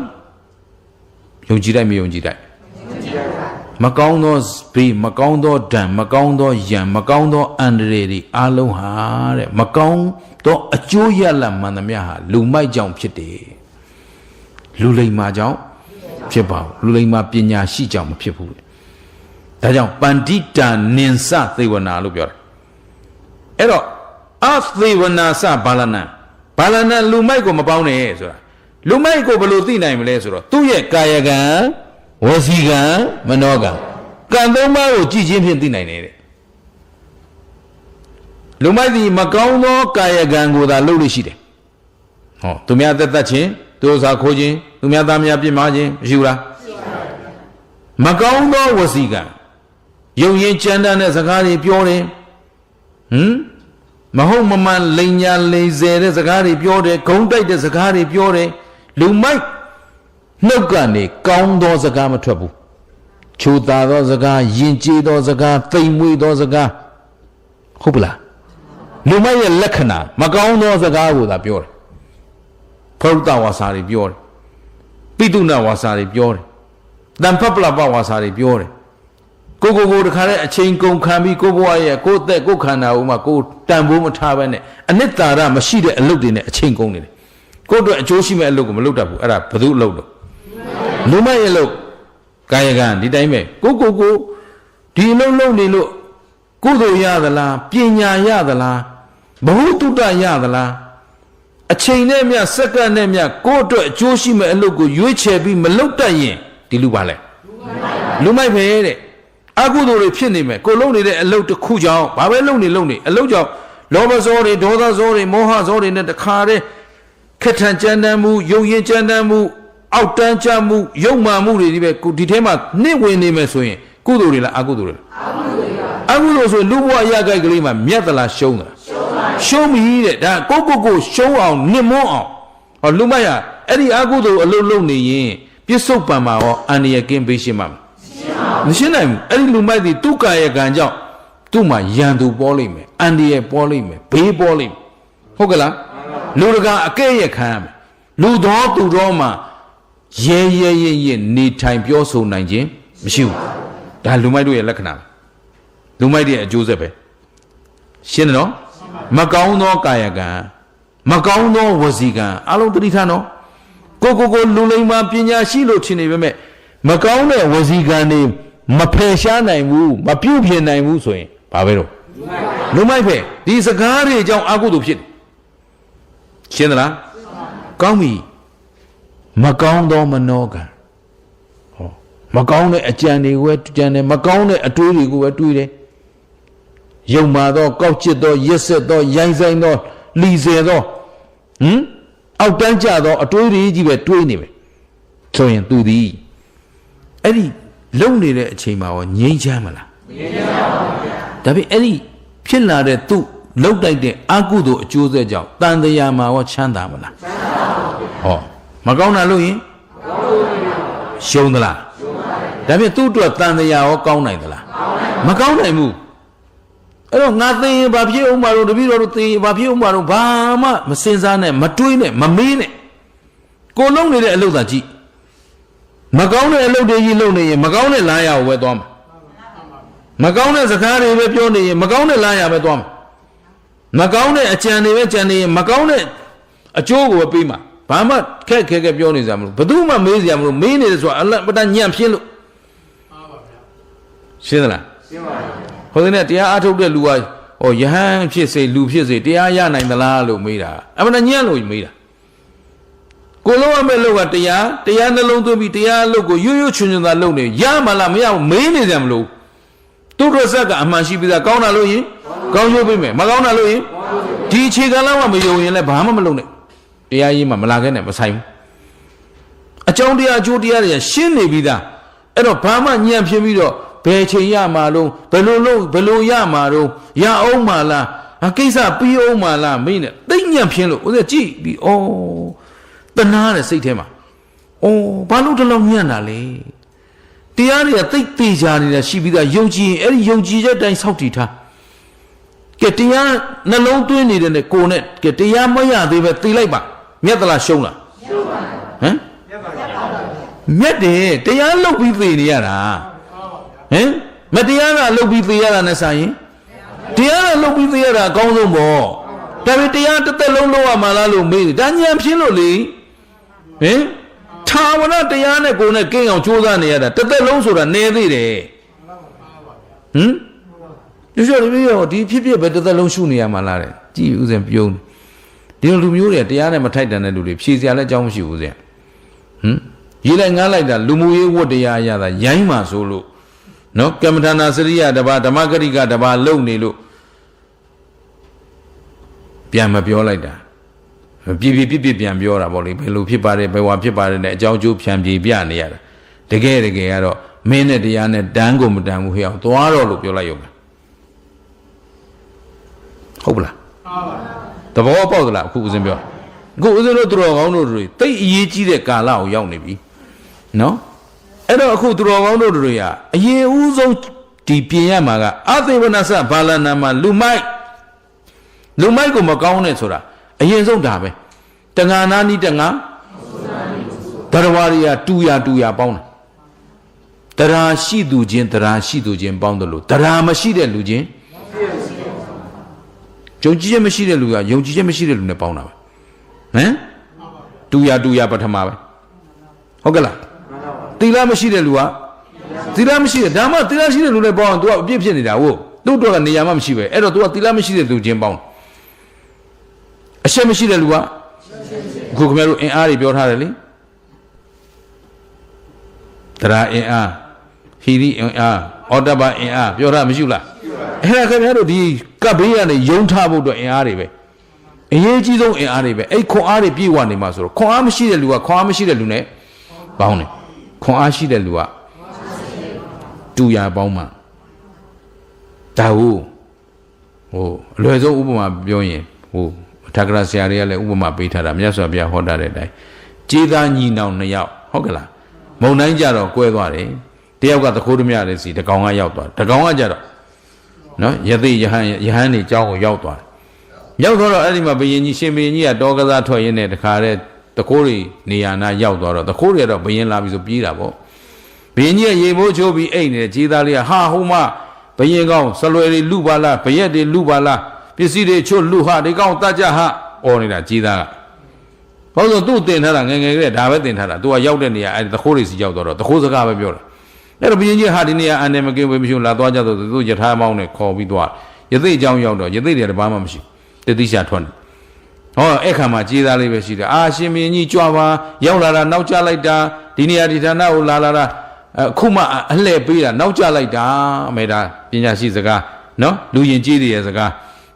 ယုံကြည်တိုက်မယုံကြည်တိုက်မကောင်းသောဘေးမကောင်းသောဒဏ်မကောင်းသောရန်မကောင်းသောအန္တရာယ်တွေအားလုံးဟာတဲ့မကောင်းသောအကျိုးရလဒ်မှန်သမျှဟာလူမိုက်ကြောင့်ဖြစ်တယ်လူလိမ္မာကြောင့်ဖြစ်ပါဘူးလူလိမ္မာပညာရှိကြောင့်မဖြစ်ဘူးဒါကြောင့်ပန္တိတာနိင်္စသေဝနာလို့ပြောတယ်အဲ့တော့အသေဝနာစဘာလနံဘာလနံလူမိုက်ကိုမပေါင်းနဲ့ဆိုတာလူမိုက်ကိုဘယ်လိုသိနိုင်မလဲဆိုတော့သူ့ရဲ့ကာယကံဝစီကံမနောကံကံသုံးပါးကိုကြည်ချင်းဖြင့်သိနိုင်တယ်တဲ့လူမိုက်ဒီမကောင်းသောကာယကံကိုသာလုပ်လို့ရှိတယ်ဟောသူများသက်သက်ချင်းသူဥစ္စာခိုးခြင်းသူများသားများပြစ်မှားခြင်းမရှိဘူးလားမကောင်းသောဝစီကံယုံရင်ကြမ်းတမ်းတဲ့စကားတွေပြောတယ်မဟုတ်မမှန်လိန်ညာလိန်ဆယ်တဲ့စကားတွေပြောတယ်ဂုံတိုက်တဲ့စကားတွေပြောတယ်လူမိုက်နှုတ်ကနေကောင်းသောစကားမထွက်ဘူးချိုသာသောစကားယဉ်ကျေးသောစကားသိမ်မွေ့သောစကားဟုတ်ပလားလူမိုက်ရဲ့လက္ခဏာမကောင်းသောစကားကိုသာပြောတယ်ဖရုဒ္ဓဝါစာတွေပြောတယ်ပိတုဏဝါစာတွေပြောတယ်တန်ဖတ်ပလပဝါစာတွေပြောတယ်ကိုတခါတည်းအချိန်ကုန်ခံပြီးကိုဘဝရဲ့ကိုအသက်ကိုခန္ဓာဦးမှာကိုတန်ဖိုးမထားဘဲနဲ့အနှစ်သာရမရှိတဲ့အလုပ်တွေနဲ့အချိန်ကုန်နေတယ်ကိုအတွက်အကျိုးရှိမဲ့အလုပ်ကိုမလုပ်တတ်ဘူးအဲ့ဒါဘယ်သူအလုပ်လို့လူမိုက်ရဲ့အလုပ်ကာယကံဒီတိုင်းပဲကိုဒီအလုပ်လုပ်နေလို့ကုသိုလ်ရသလားပညာရသလားဘဝတုတ္တရသလားအချိန်နဲ့မြစက္ကန့်နဲ့မြကိုအတွက်အကျိုးရှိမဲ့အလုပ်ကိုရွေးချယ်ပြီးမလုပ်တတ်ရင်ဒီလူပါလဲလူမိုက်ပဲတဲ့အကုသိုလ်တွေဖြစ်နေမယ်ကိုလုပ်နေတဲ့အလုပ်တစ်ခုကြောင့်ဘာပဲလုပ်နေအလုပ်ကြောင့်လောဘဇောတွေဒေါသဇောတွေမောဟဇောတွေနဲ့တခါတည်းခက်ထန်ကြမ်းတမ်းမှုယုံရင်ကြမ်းတမ်းမှုအောက်တန်းချမှုယုံမှမှုတွေဒီပဲဒီထဲမှာနှိမ့်ဝင်နေမယ်ဆိုရင်ကုသိုလ်တွေလားအကုသိုလ်တွေလားအကုသိုလ်ဆိုလူဘဝရကြိုက်ကလေးမှာမြတ်သလားရှုံးသလားရှုံးပြီတဲ့ဒါကိုရှုံးအောင်နှိမ့်မွန်းအောင်ဟောလူမိုက်ဟာအဲ့ဒီအကုသိုလ်အလုပ်လုပ်နေရင်ပြစ္ဆုတ်ပံမှာရောအန္တရာယ်ကင်းပေးရှင်းမှာမရှင်းနိုင်ဘူးအဲ့ဒီလူမိုက်ဒီသူ့ကာယကံကြောင့်သူ့မှာရန်သူပေါ်လိမ့်မယ်အန္တရာယ်ပေါ်လိမ့်မယ်ဘေးပေါ်လိမ့်မယ်ဟုတ်ကလားလူတကာအကဲ့ရဲ့ခံရမယ်လူတော်သူတော်မှာရဲနေထိုင်ပြောဆိုနိုင်ခြင်းမရှိဘူးဒါလူမိုက်တို့ရဲ့လက္ခဏာလူမိုက်ရဲ့အကျိုးဆက်ပဲရှင်းတယ်နော်မကောင်းသောကာယကံမကောင်းသောဝစီကံအလုံးသတိထားနော်ကိုလူလိမ္မာပညာရှိလို့ထင်နေပေမဲ့မကောင်းတဲ့ဝစီကံတွေမဖယ်ရှားနိုင်ဘူးမပြုတ်ပြင်နိုင်ဘူးဆိုရင်ဘာပဲတော့လူမိုက်ပဲဒီစကားတွေအကြောင်းအကုသိုလ်ဖြစ်တယ်ရှင်းသလားကောင်းပြီမကောင်းသောမနောကံဟောမကောင်းတဲ့အကြံတွေကိုပဲကြံတယ်မကောင်းတဲ့အတွေးတွေကိုပဲတွေးတယ်ယုံမာသောကောက်ကျစ်သောရက်ဆက်သောရိုင်းဆိုင်သောလီဆယ်သောအောက်တန်းကျသောအတွေးတွေကြီးပဲတွေးနေပဲဆိုရင်သူသည်အဲ့ဒီလုံနေတဲ့အချိန်မှာရောငြိမ်းချမ်းမလားငြိမ်းချမ်းပါဘူးဗျာဒါပေမဲ့အဲ့ဒီဖြစ်လာတဲ့သူ့လုံတိုက်တဲ့အကုသိုလ်အကျိုးဆက်ကြောင့်တန်တရားမှာရောချမ်းသာမလားချမ်းသာပါဘူးဟောမကောင်းတာလို့ရင်ရှုံးသလားရှုံးပါတယ်ဒါပေမဲ့သူ့အတွက်တန်တရားရောကောင်းနိုင်သလားမကောင်းနိုင်ဘူးအဲ့တော့ငါသိရင်ဘာဖြစ်အောင်မလို့တပည့်တော်တို့သိရင်ဘာဖြစ်အောင်မလို့ဘာမှမစင်စားနဲ့မတွေးနဲ့မမေးနဲ့ကိုလုံးနေတဲ့အလုပ်သာကြည့်မကောင်းတဲ့အလုပ်တွေကြီးလုပ်နေရင်မကောင်းတဲ့လားရကိုပဲသွားမှာမကောင်းတဲ့စကားတွေပဲပြောနေရင်မကောင်းတဲ့လားရပဲသွားမှာမကောင်းတဲ့အကြံတွေပဲကြံနေရင်မကောင်းတဲ့အကျိုးကိုပဲပေးမှာဘာမှခက်ပြောနေစရာမလိုဘယ်သူမှမေးစရာမလိုမေးနေတယ်ဆိုတာအလတ်ပတညံ့ဖြစ်လို့ရှင်းသလားရှင်းပါပြီဟိုတဲ့တရားအားထုတ်တဲ့လူကဟောယဟန်ဖြစ်စေလူဖြစ်စေတရားရနိုင်သလားလို့မေးတာအမှန်ညံ့လို့မေးတာကိုလုံးအမဲ့လောက်ကတရားနှလုံးသွင်းပြီးတရားလုပ်ကိုရွချွန်သာလုပ်နေရမလားမရဘူးမေးနေကြမလို့သူတို့ဇက်ကအမှန်ရှိပြီးသားကောင်းတာလို့ရင်ကောင်းရုပ်ပေးမယ်မကောင်းတာလို့ရင်ဒီအခြေခံလောက်မှမယုံရင်လည်းဘာမှမလုပ်နဲ့ တရားရေးမှာမလာခဲ့နဲ့မဆိုင်ဘူးအကြောင်းတရားအကျိုးတရားတွေရှင်းနေပြီးသားအဲ့တော့ဘာမှညံ့ဖြစ်ပြီးတော့ဘယ်ချိန်ရမှာတော့ဘယ်လိုရမှာတော့ရအောင်မှာလားအကိစ္စပြီးအောင်မှာလားမင်းနဲ့သိညံ့ဖြစ်လို့ဦးဇင်းကြည့်ပြီးဩတနာတဲ့စိတ်ထဲမှာဩဘာလို့တလုံးညံ့တာလဲတရားတွေကသိသေးကြနေတာရှိပြီးသားယုံကြည်အဲ့ဒီယုံကြည်တဲ့အတိုင်းဆောက်တည်ထားကဲတရားနှလုံးသွင်းနေတဲ့နဲ့ကိုယ်နဲ့ကဲတရားမရသေးပဲသိလိုက်ပါမြတ်သလားရှုံးလားရှုံးပါဟမ်မြတ်တယ်တရားလုပ်ပြီးသိနေရတာဟမ်မတရားကလုပ်ပြီးသိရတာနဲ့ဆိုင်ရင်တရားကလုပ်ပြီးသိရတာအကောင်းဆုံးပေါ့ဒါပေမဲ့တရားတစ်သက်လုံးလုပ်ရမှာလားလို့မေးတယ်ဒါဉာဏ်ဖြစ်လို့လေဟင်သာဝရတရားနဲ့ကိုယ်နဲ့ကင်းအောင်ကြိုးစားနေရတာတစ်သက်လုံးဆိုတာနေသေးတယ်ဟမ်ဒီလိုမျိုးရောဒီဖြစ်ဖြစ်ပဲတစ်သက်လုံးရှုနေရမှာလားတဲ့ကြည့်ဦးဇင်ပြုံးဒီလိုလူမျိုးတွေတရားနဲ့မထိုက်တန်တဲ့လူတွေဖြေစရာလည်းအကြောင်းမရှိဘူးဦးဇင်ဟမ်ရေးလိုက်ငားလိုက်တာလူမှုရေးဝတ်တရားရတာရိုင်းမှဆိုလို့နော်ကမ္မထာနာစရိယတပါဓမ္မဂရိကတပါလုံနေလို့ပြန်မပြောလိုက်တာပြပြပြန်ပြောတာပေါ့လေဘယ်လိုဖြစ်ပါတယ်ဘယ်ဝါဖြစ်ပါတယ်နဲ့အကြောင်းကျိုးဖြန်ပြေပြနေရတာတကယ်ကတော့မင်းနဲ့တရားနဲ့တန်းကိုမတန်းဘူးဟဲ့အောင်သွားတော့လို့ပြောလိုက်ရုံပဲဟုတ်ပလားသဘောပေါက်သလားအခုဦးဇင်းပြောအခုဦးဇင်းတို့သူတော်ကောင်းတို့တွေတိတ်အရေးကြီးတဲ့ကာလကိုရောက်နေပြီနော်အဲ့တော့အခုသူတော်ကောင်းတို့တွေကအရင်ဦးဆုံးဒီပြင်ရမှာကအသေဝနာစဘာလနာမှာလူမိုက်ကိုမကောင်းနဲ့ဆိုတာအရင်ဆုံးဒါပဲတငါနာနီးတငါတရဝရိယတူရပေါင်းတာတရားရှိသူချင်းပေါင်းတယ်လို့တရားမရှိတဲ့လူချင်းယုံကြည်ချက်မရှိတဲ့လူကယုံကြည်ချက်မရှိတဲ့လူနဲ့ပေါင်းတာပဲဟမ်တူရပထမပဲဟုတ်ကဲ့လားသီလမရှိတဲ့လူကသီလမရှိတဲ့ဒါမှသီလရှိတဲ့လူနဲ့ပေါင်းရင် तू အပြစ်ဖြစ်နေတာဟုတ်သူ့တော့ကနေရာမှမရှိပဲအဲ့တော့ तू ကသီလမရှိတဲ့လူချင်းပေါင်းအရှက်မရှိတဲ့လူကအခုခင်ဗျားတို့အင်အားတွေပြောထားတယ်လေတရားအင်အားဟီရီအင်အားအော်တဘအင်အားပြောထားမရှိလားအဲ့ဒါခင်ဗျားတို့ဒီကပ်ဘေးကနေယုံထားဖို့အတွက်အင်အားတွေပဲအရေးကြီးဆုံးအင်အားတွေပဲအဲ့ခွန်အားတွေပြည့်ဝနေမှာဆိုတော့ခွန်အားမရှိတဲ့လူကခွန်အားမရှိတဲ့လူနဲ့ပေါင်းတယ်ခွန်အားရှိတဲ့လူကတူရပေါင်းမှာဒါဟုတ်အလွယ်ဆုံးဥပမာပြောရင်ထာဂရဆရာတွေကလည်းဥပမာပေးထားတာမြတ်စွာဘုရားဟောတာတဲ့အတိုင်းကြေးသားညီနောင်2ယောက်ဟုတ်ကလားမုံတိုင်းကြတော့ကွဲသွားတယ်တယောက်ကသခိုးဓမြလေးစီတကောင်ကရောက်သွားတကောင်ကကြတော့နော်ယသိယဟန်နေเจ้าကိုရောက်သွားတယ်ရောက်တော့အဲ့ဒီမှာဘယင်ကြီးရှင်ဘယင်ကြီးကတောကစားထွက်ရင်းနဲ့တခါတည်းတခိုးတွေနေရာနာရောက်သွားတော့တခိုးတွေကတော့ဘယင်လာပြီဆိုပြေးတာပေါ့ဘယင်ကြီးကရေမိုးချိုးပြီးအိတ်နေကြေးသားလေးကဟာဟိုမှဘယင်ကောင်ဆလွယ်တွေလူပါလားဘရက်တွေလူပါလားပစ္စည်းတွေချို့လူဟာဒီကောင်တကြဟာအော်နေတာကြီးသားကဘာလို့သူ့တင်ထားတာငယ်ကလေးဒါပဲတင်ထားတာသူကရောက်တဲ့နေရာအဲ့ဒီသခိုးတွေစီရောက်တော့သခိုးစကားပဲပြောတာအဲ့တော့ဘုရင်ကြီးဟာဒီနေရာအန်တယ်မကင်းဝေးမရှိလာသွားကြတော့သူယထာမောင်းနဲ့ခေါ်ပြီးသွားရသိအကြောင်းရောက်တော့ရသိတွေတဘာမှမရှိတတိရှာထွက်နေဟောအဲ့ခါမှာကြီးသားလေးပဲရှိတယ်အာရှင်ဘုရင်ကြီးကြွပါရောက်လာတာနောက်ကျလိုက်တာဒီနေရာဒီဌာနကိုလာတာအခုမှအလှည့်ပေးတာနောက်ကျလိုက်တာအမေဒါပညာရှိစကားနော်လူရင်ကြီးတွေရဲ့စကား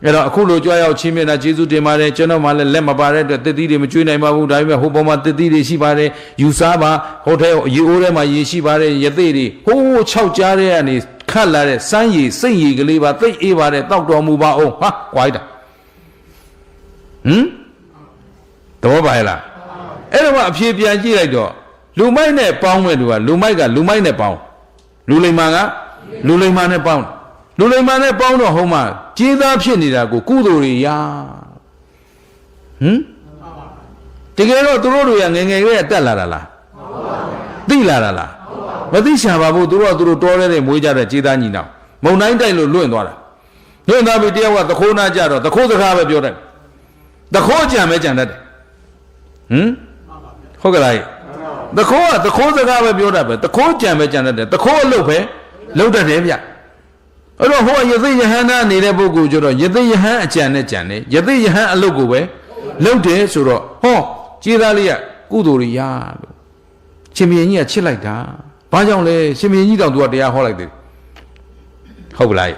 အဲ့တော့အခုလိုကြွားရောက်ချင်းမြတ်တာကျေးဇူးတင်ပါတယ်ကျွန်တော်မှလည်းလက်မပါတဲ့အတွက်တစ်သီးတွေမကျွေးနိုင်ပါဘူးဒါပေမဲ့ဟိုပေါ်မှာတစ်သီးတွေရှိပါတယ်ယူစားပါဟိုထဲရေအိုးထဲမှာရေရှိပါတယ်ရသေးတွေဟိုး6ကြားတဲ့ကနေခတ်လာတဲ့စမ်းရည်စိတ်ရည်ကလေးပါသိအေးပါတယ်တောက်တော်မူပါအောင်ဟာကွာလိုက်တာတော့ပါရဲ့လားအဲ့တော့မှအဖြေပြန်ကြည့်လိုက်တော့လူမိုက်နဲ့ပေါင်းမဲ့လူကလူမိုက်ကလူမိုက်နဲ့ပေါင်းလူလိမ္မာကလူလိမ္မာနဲ့ပေါင်းလူလိမ္မာနဲ့ပေါင်းတော့ဟိုမှာကြေးသားဖြစ်နေတာကိုကုသိုလ်တွေရတကယ်တော့သူတို့တွေကငယ်ငယ်ကလေးတက်လာတာလားသိလာတာလားမသိချာပါဘူးသူတို့ကသူတို့တော်တဲ့မွေးကြတဲ့ကြေးသားညီနောင်မုံတိုင်းတိုက်လို့လွင့်သွားတာလွင့်သွားပြီတယောက်ကသခိုးနာကြတော့သခိုးစကားပဲပြောတယ်သခိုးကြံပဲကြံတတ်တယ်ဟုတ်ကဲ့လားသခိုးကသခိုးစကားပဲပြောတတ်ပဲသခိုးကြံပဲကြံတတ်တယ်သခိုးအလုပ်ပဲလုပ်တတ်တယ်ဗျအဲ့တော့ဟိုရသိယဟန်နာနေတဲ့ပုဂ္ဂိုလ်ကျတော့ယသိယဟန်အကြံနဲ့ကြံတယ်ယသိယဟန်အလုပ်ကိုပဲလုပ်တယ်ဆိုတော့ဟောကြေးသားလေးကကုသိုလ်တွေရလို့ရှင်ဘုရင်ကြီးကချစ်လိုက်တာဘာကြောင့်လဲရှင်ဘုရင်ကြီးတောင်သူကတရားဟောလိုက်တယ်ဟုတ်ပလား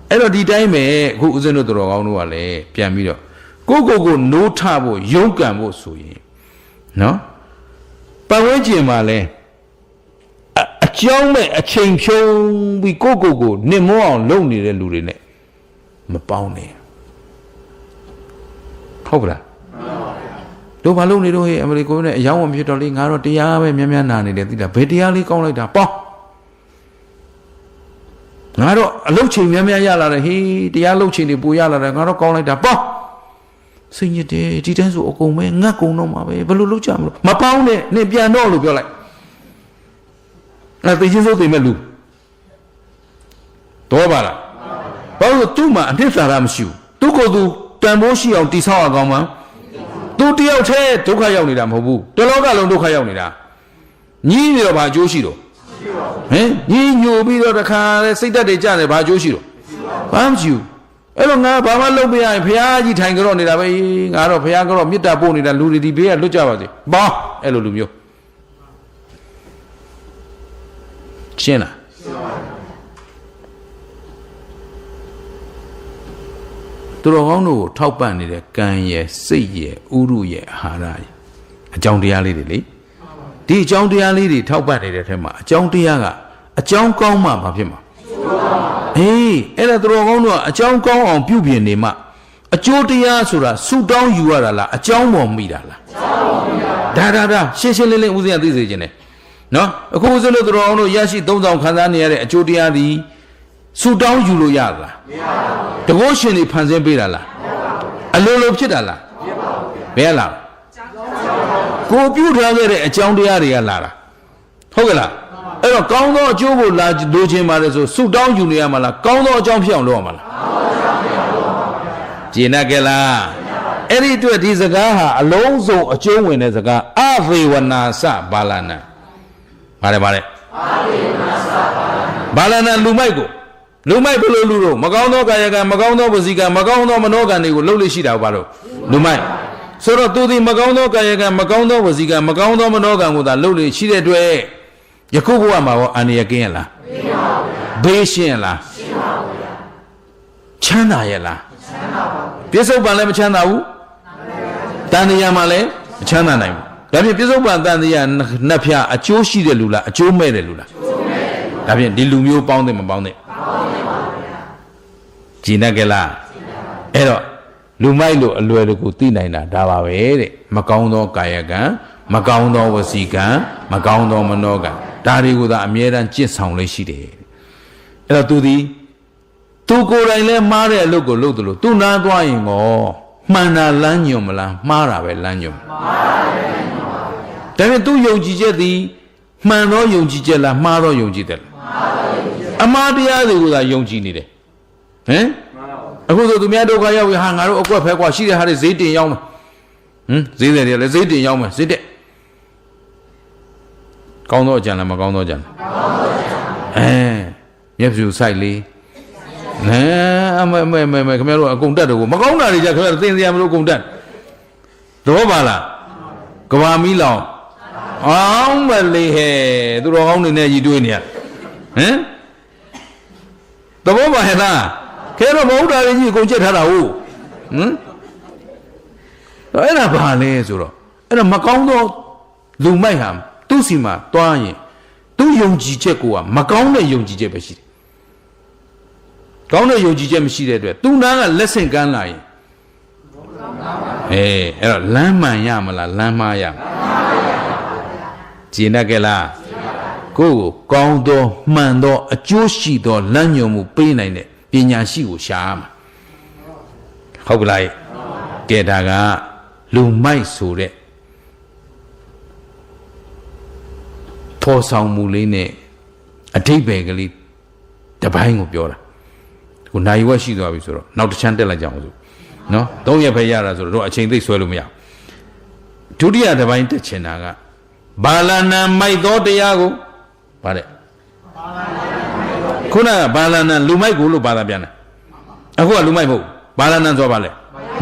အဲ့တော့ဒီတိုင်းပဲအခုဦးဇင်းတို့တော်ကောင်းတို့ကလည်းပြန်ပြီးတော့ ကိုနိုးထဖို့ရုန်းကန်ဖို့ဆိုရင်နော်ပတ်ဝန်းကျင်မှာလဲအကြောင်းမဲ့အချိန်ဖြုံးပြီးကိုနစ်မောအောင်လုပ်နေတဲ့လူတွေနဲ့မပေါင်းနဲ့ဟုတ်ကလားတို့ဘာလုပ်နေတော့ဟဲ့အမေရိကန်နဲ့အယောင်းမဖြစ်တော့လေငါတော့တရားပဲများများနာနေတယ်သိလားဘယ်တရားလေးကောင်းလိုက်တာပေါင်းငါတော့အလုပ်ချိန်များများရလာတယ်ဟေးတရားလုပ်ချိန်တွေပိုရလာတယ်ငါတော့ကောင်းလိုက်တာပေါင်းစိတ်ညစ်တယ်ဒီတန်းဆိုအကုန်ပဲငတ်ကုန်တော့မှာပဲဘယ်လိုလုပ်ကြမလို့မပေါင်းနဲ့နင်ပြန်တော့လို့ပြောလိုက်အဲ့သိချင်းစိုးသိမဲ့လူတော့ပါလားဘာလို့သူ့မှာအနှစ်သာရမရှိဘူးသူ့ကိုယ်သူတန်ဖိုးရှိအောင်တိဆောက်ရကောင်းမှာသူတယောက်တည်းဒုက္ခရောက်နေတာမဟုတ်ဘူးတလောကလုံးဒုက္ခရောက်နေတာညီးနေတော့ဘာအကျိုးရှိတော့ဟင်ညီးညိုပြီးတော့တခါလဲစိတ်ဓာတ်တွေကျတယ်ဘာအကျိုးရှိတော့ဘာမှမရှိဘူးအဲ့တော့ငါဘာမှလုပ်မရရင်ဘုရားကြီးထိုင်ကြတော့နေတာပဲငါတော့ဘုရားကတော့မေတ္တာပို့နေတာလူတွေဒီဘေးကလွတ်ကြပါစေဘာအဲ့လိုလူမျိုးရှင်းလားသူတော်ကောင်းတို့ကိုထောက်ပံ့နေတဲ့ကံရဲ့စိတ်ရဲ့ဥရုရဲ့အာဟာရရဲ့အကြောင်းတရားလေးတွေလေဒီအကြောင်းတရားလေးတွေထောက်ပံ့နေတဲ့ထဲမှာအကြောင်းတရားကအကြောင်းကောင်းမှဘာဖြစ်မှာအေးအဲ့ဒါသူတော်ကောင်းတို့ကအကြောင်းကောင်းအောင်ပြုပြင်နေမှအကျိုးတရားဆိုတာဆုတောင်းယူရတာလားအကြောင်းပေါ်မိတာလားဒါရှင်းရှင်းလင်းလင်းဦးဇင်းကသိစေခြင်းနဲ့နော်အခုဦးဇင်းတို့သူတော်ကောင်းတို့ရရှိသုံးဆောင်ခံစားနေရတဲ့အကျိုးတရားသည်ဆုတောင်းယူလို့ရလားမရပါဘူးတကုတ်ရှင်တွေဖန်ဆင်းပေးတာလားအလိုလိုဖြစ်တာလားမရလားကိုပြုထားခဲ့တဲ့အကြောင်းတရားတွေကလာတာဟုတ်ကဲ့လားအဲ့တော့ကောင်းသောအကျိုးကိုလာလိုချင်ပါလေဆိုဆုတောင်းယူနေရမှာလားကောင်းသောအကြောင်းဖြစ်အောင်လုပ်ရမှာလားကျေနပ်ကြလားအဲ့ဒီအတွက်ဒီစကားဟာအလုံးစုံအကျိုးဝင်တဲ့စကားအဝေဝနာစဘာလနာဘာလဲအဝေဝနာစဘာလနာလူမိုက်ကိုလူမိုက်ဘယ်လိုလူတော့မကောင်းသောကာယကံမကောင်းသောဝစီကံမကောင်းသောမနောကံတွေကိုလှုပ်လို့ရှိတာဘာလို့လူမိုက်ဆိုတော့သူဒီမကောင်းသောကာယကံမကောင်းသောဝစီကံမကောင်းသောမနောကံကိုသာလှုပ်လို့ရှိတဲ့အတွက်ယခုဘဝမှာရောအန္တရာယ်ကင်းရလားမကင်းပါဘူးဘေးရှင်းရလားရှင်းပါဘူးချမ်းသာရလားချမ်းသာပါဘူးပြစ္ဆုတ်ပံလည်းမချမ်းသာဘူးတန်တရားမှာလည်းမချမ်းသာနိုင်ဘူးဒါဖြင့်ပြစ္ဆုတ်ပံတန်တရားနှစ်ဖြာအကျိုးရှိတဲ့လူလားအကျိုးမဲ့တဲ့လူလားဒါဖြင့်ဒီလူမျိုးပေါင်းတဲ့မပေါင်းတဲ့ကြည်နပ်ကြလားအဲ့တော့လူမိုက်လို့အလွယ်တကူသိနိုင်တာဒါပါပဲတဲ့မကောင်းသောကာယကံမကောင်းသောဝစီကံမကောင်းသောမနောကံဒါတွေကိုသာအမြဲတမ်းကျင့်ဆောင်လေးရှိတယ်အဲ့တော့သူကိုယ်တိုင်လဲမှားတဲ့အလုပ်ကိုလုပ်တယ်လို့သူနားသွားရင်ကောမှန်တာလမ်းညွန်မလားမှားတာပဲလမ်းညွန်မှားတာပဲညွန်ပါဗျာဒါပေမဲ့သူယုံကြည်ချက်သည်မှန်သောယုံကြည်ချက်လားမှားသောယုံကြည်ချက်လားမှားသောယုံကြည်ချက်အမှားတရားတွေကိုသာယုံကြည်နေတယ်ဟမ်အခုဆိုသူများဒုက္ခရောက်ပြီဟာငါတို့အကွက်ဖဲကွာရှိတဲ့ဟာတွေဈေးတင်ရောက်မယ်ဈေးတယ်လည်းဈေးတင်ရောက်မယ်ဈေးတက်ကောင်းသောအကြံလားမကောင်းသောအကြံလားမျက်ဖြူဆိုင်လေးအမေခင်ဗျားတို့အကုန်တက်တော့မကောင်းတာတွေကြခင်ဗျားတို့သင်စရာမလိုအကုန်တက်တော့ပါလားကဘာမီးလောင်အောင်မလေးဟဲ့သူတော်ကောင်းနေနဲ့ကြီးတွေးနေရသဘောပါဟဲ့လားခဲတော့မဟုတ်တာကြီးအကုန်ချက်ထားတာဟုတ်အဲ့ဒါဘာလဲဆိုတော့အဲ့ဒါမကောင်းသောလူမိုက်ဟာသူ့စီမှာတွားရင်သူ့ယုံကြည်ချက်ကိုကမကောင်းတဲ့ယုံကြည်ချက်ပဲရှိတယ်ကောင်းတဲ့ယုံကြည်ချက်မရှိတဲ့အတွက်သူနာကလက်ဆင့်ကမ်းလာရင်အဲ့တော့လမ်းမှန်ရမလားလမ်းမှားရမလားကြည်နပ်ကြလားကိုယ်ကိုကောင်းသောမှန်သောအကျိုးရှိသောလမ်းညွှန်မှုပေးနိုင်တဲ့ပညာရှိကိုရှားမှာဟုတ်ကလားကဲဒါကလူမိုက်ဆိုတဲ့ဖော်ဆောင်မှုလေးနဲ့အဓိပ္ပာယ်ကလေးတစ်ပိုင်းကိုပြောတာခုနိုင်ဝက်ရှိသွားပြီဆိုတော့နောက်တစ်ချမ်းတက်လိုက်ကြအောင်ဆိုနော်၃ရက်ပဲရတာဆိုတော့အချိန်သိဆွဲလို့မရဒုတိယတစ်ပိုင်းတက်ချင်တာကဘာလနာမိုက်သောတရားကိုဗါတဲ့ခုနကဘာလနာလူမိုက်ကိုလို့ဘာသာပြန်တယ်အခုကလူမိုက်မဟုတ်ဘာလနာဆိုပါလေ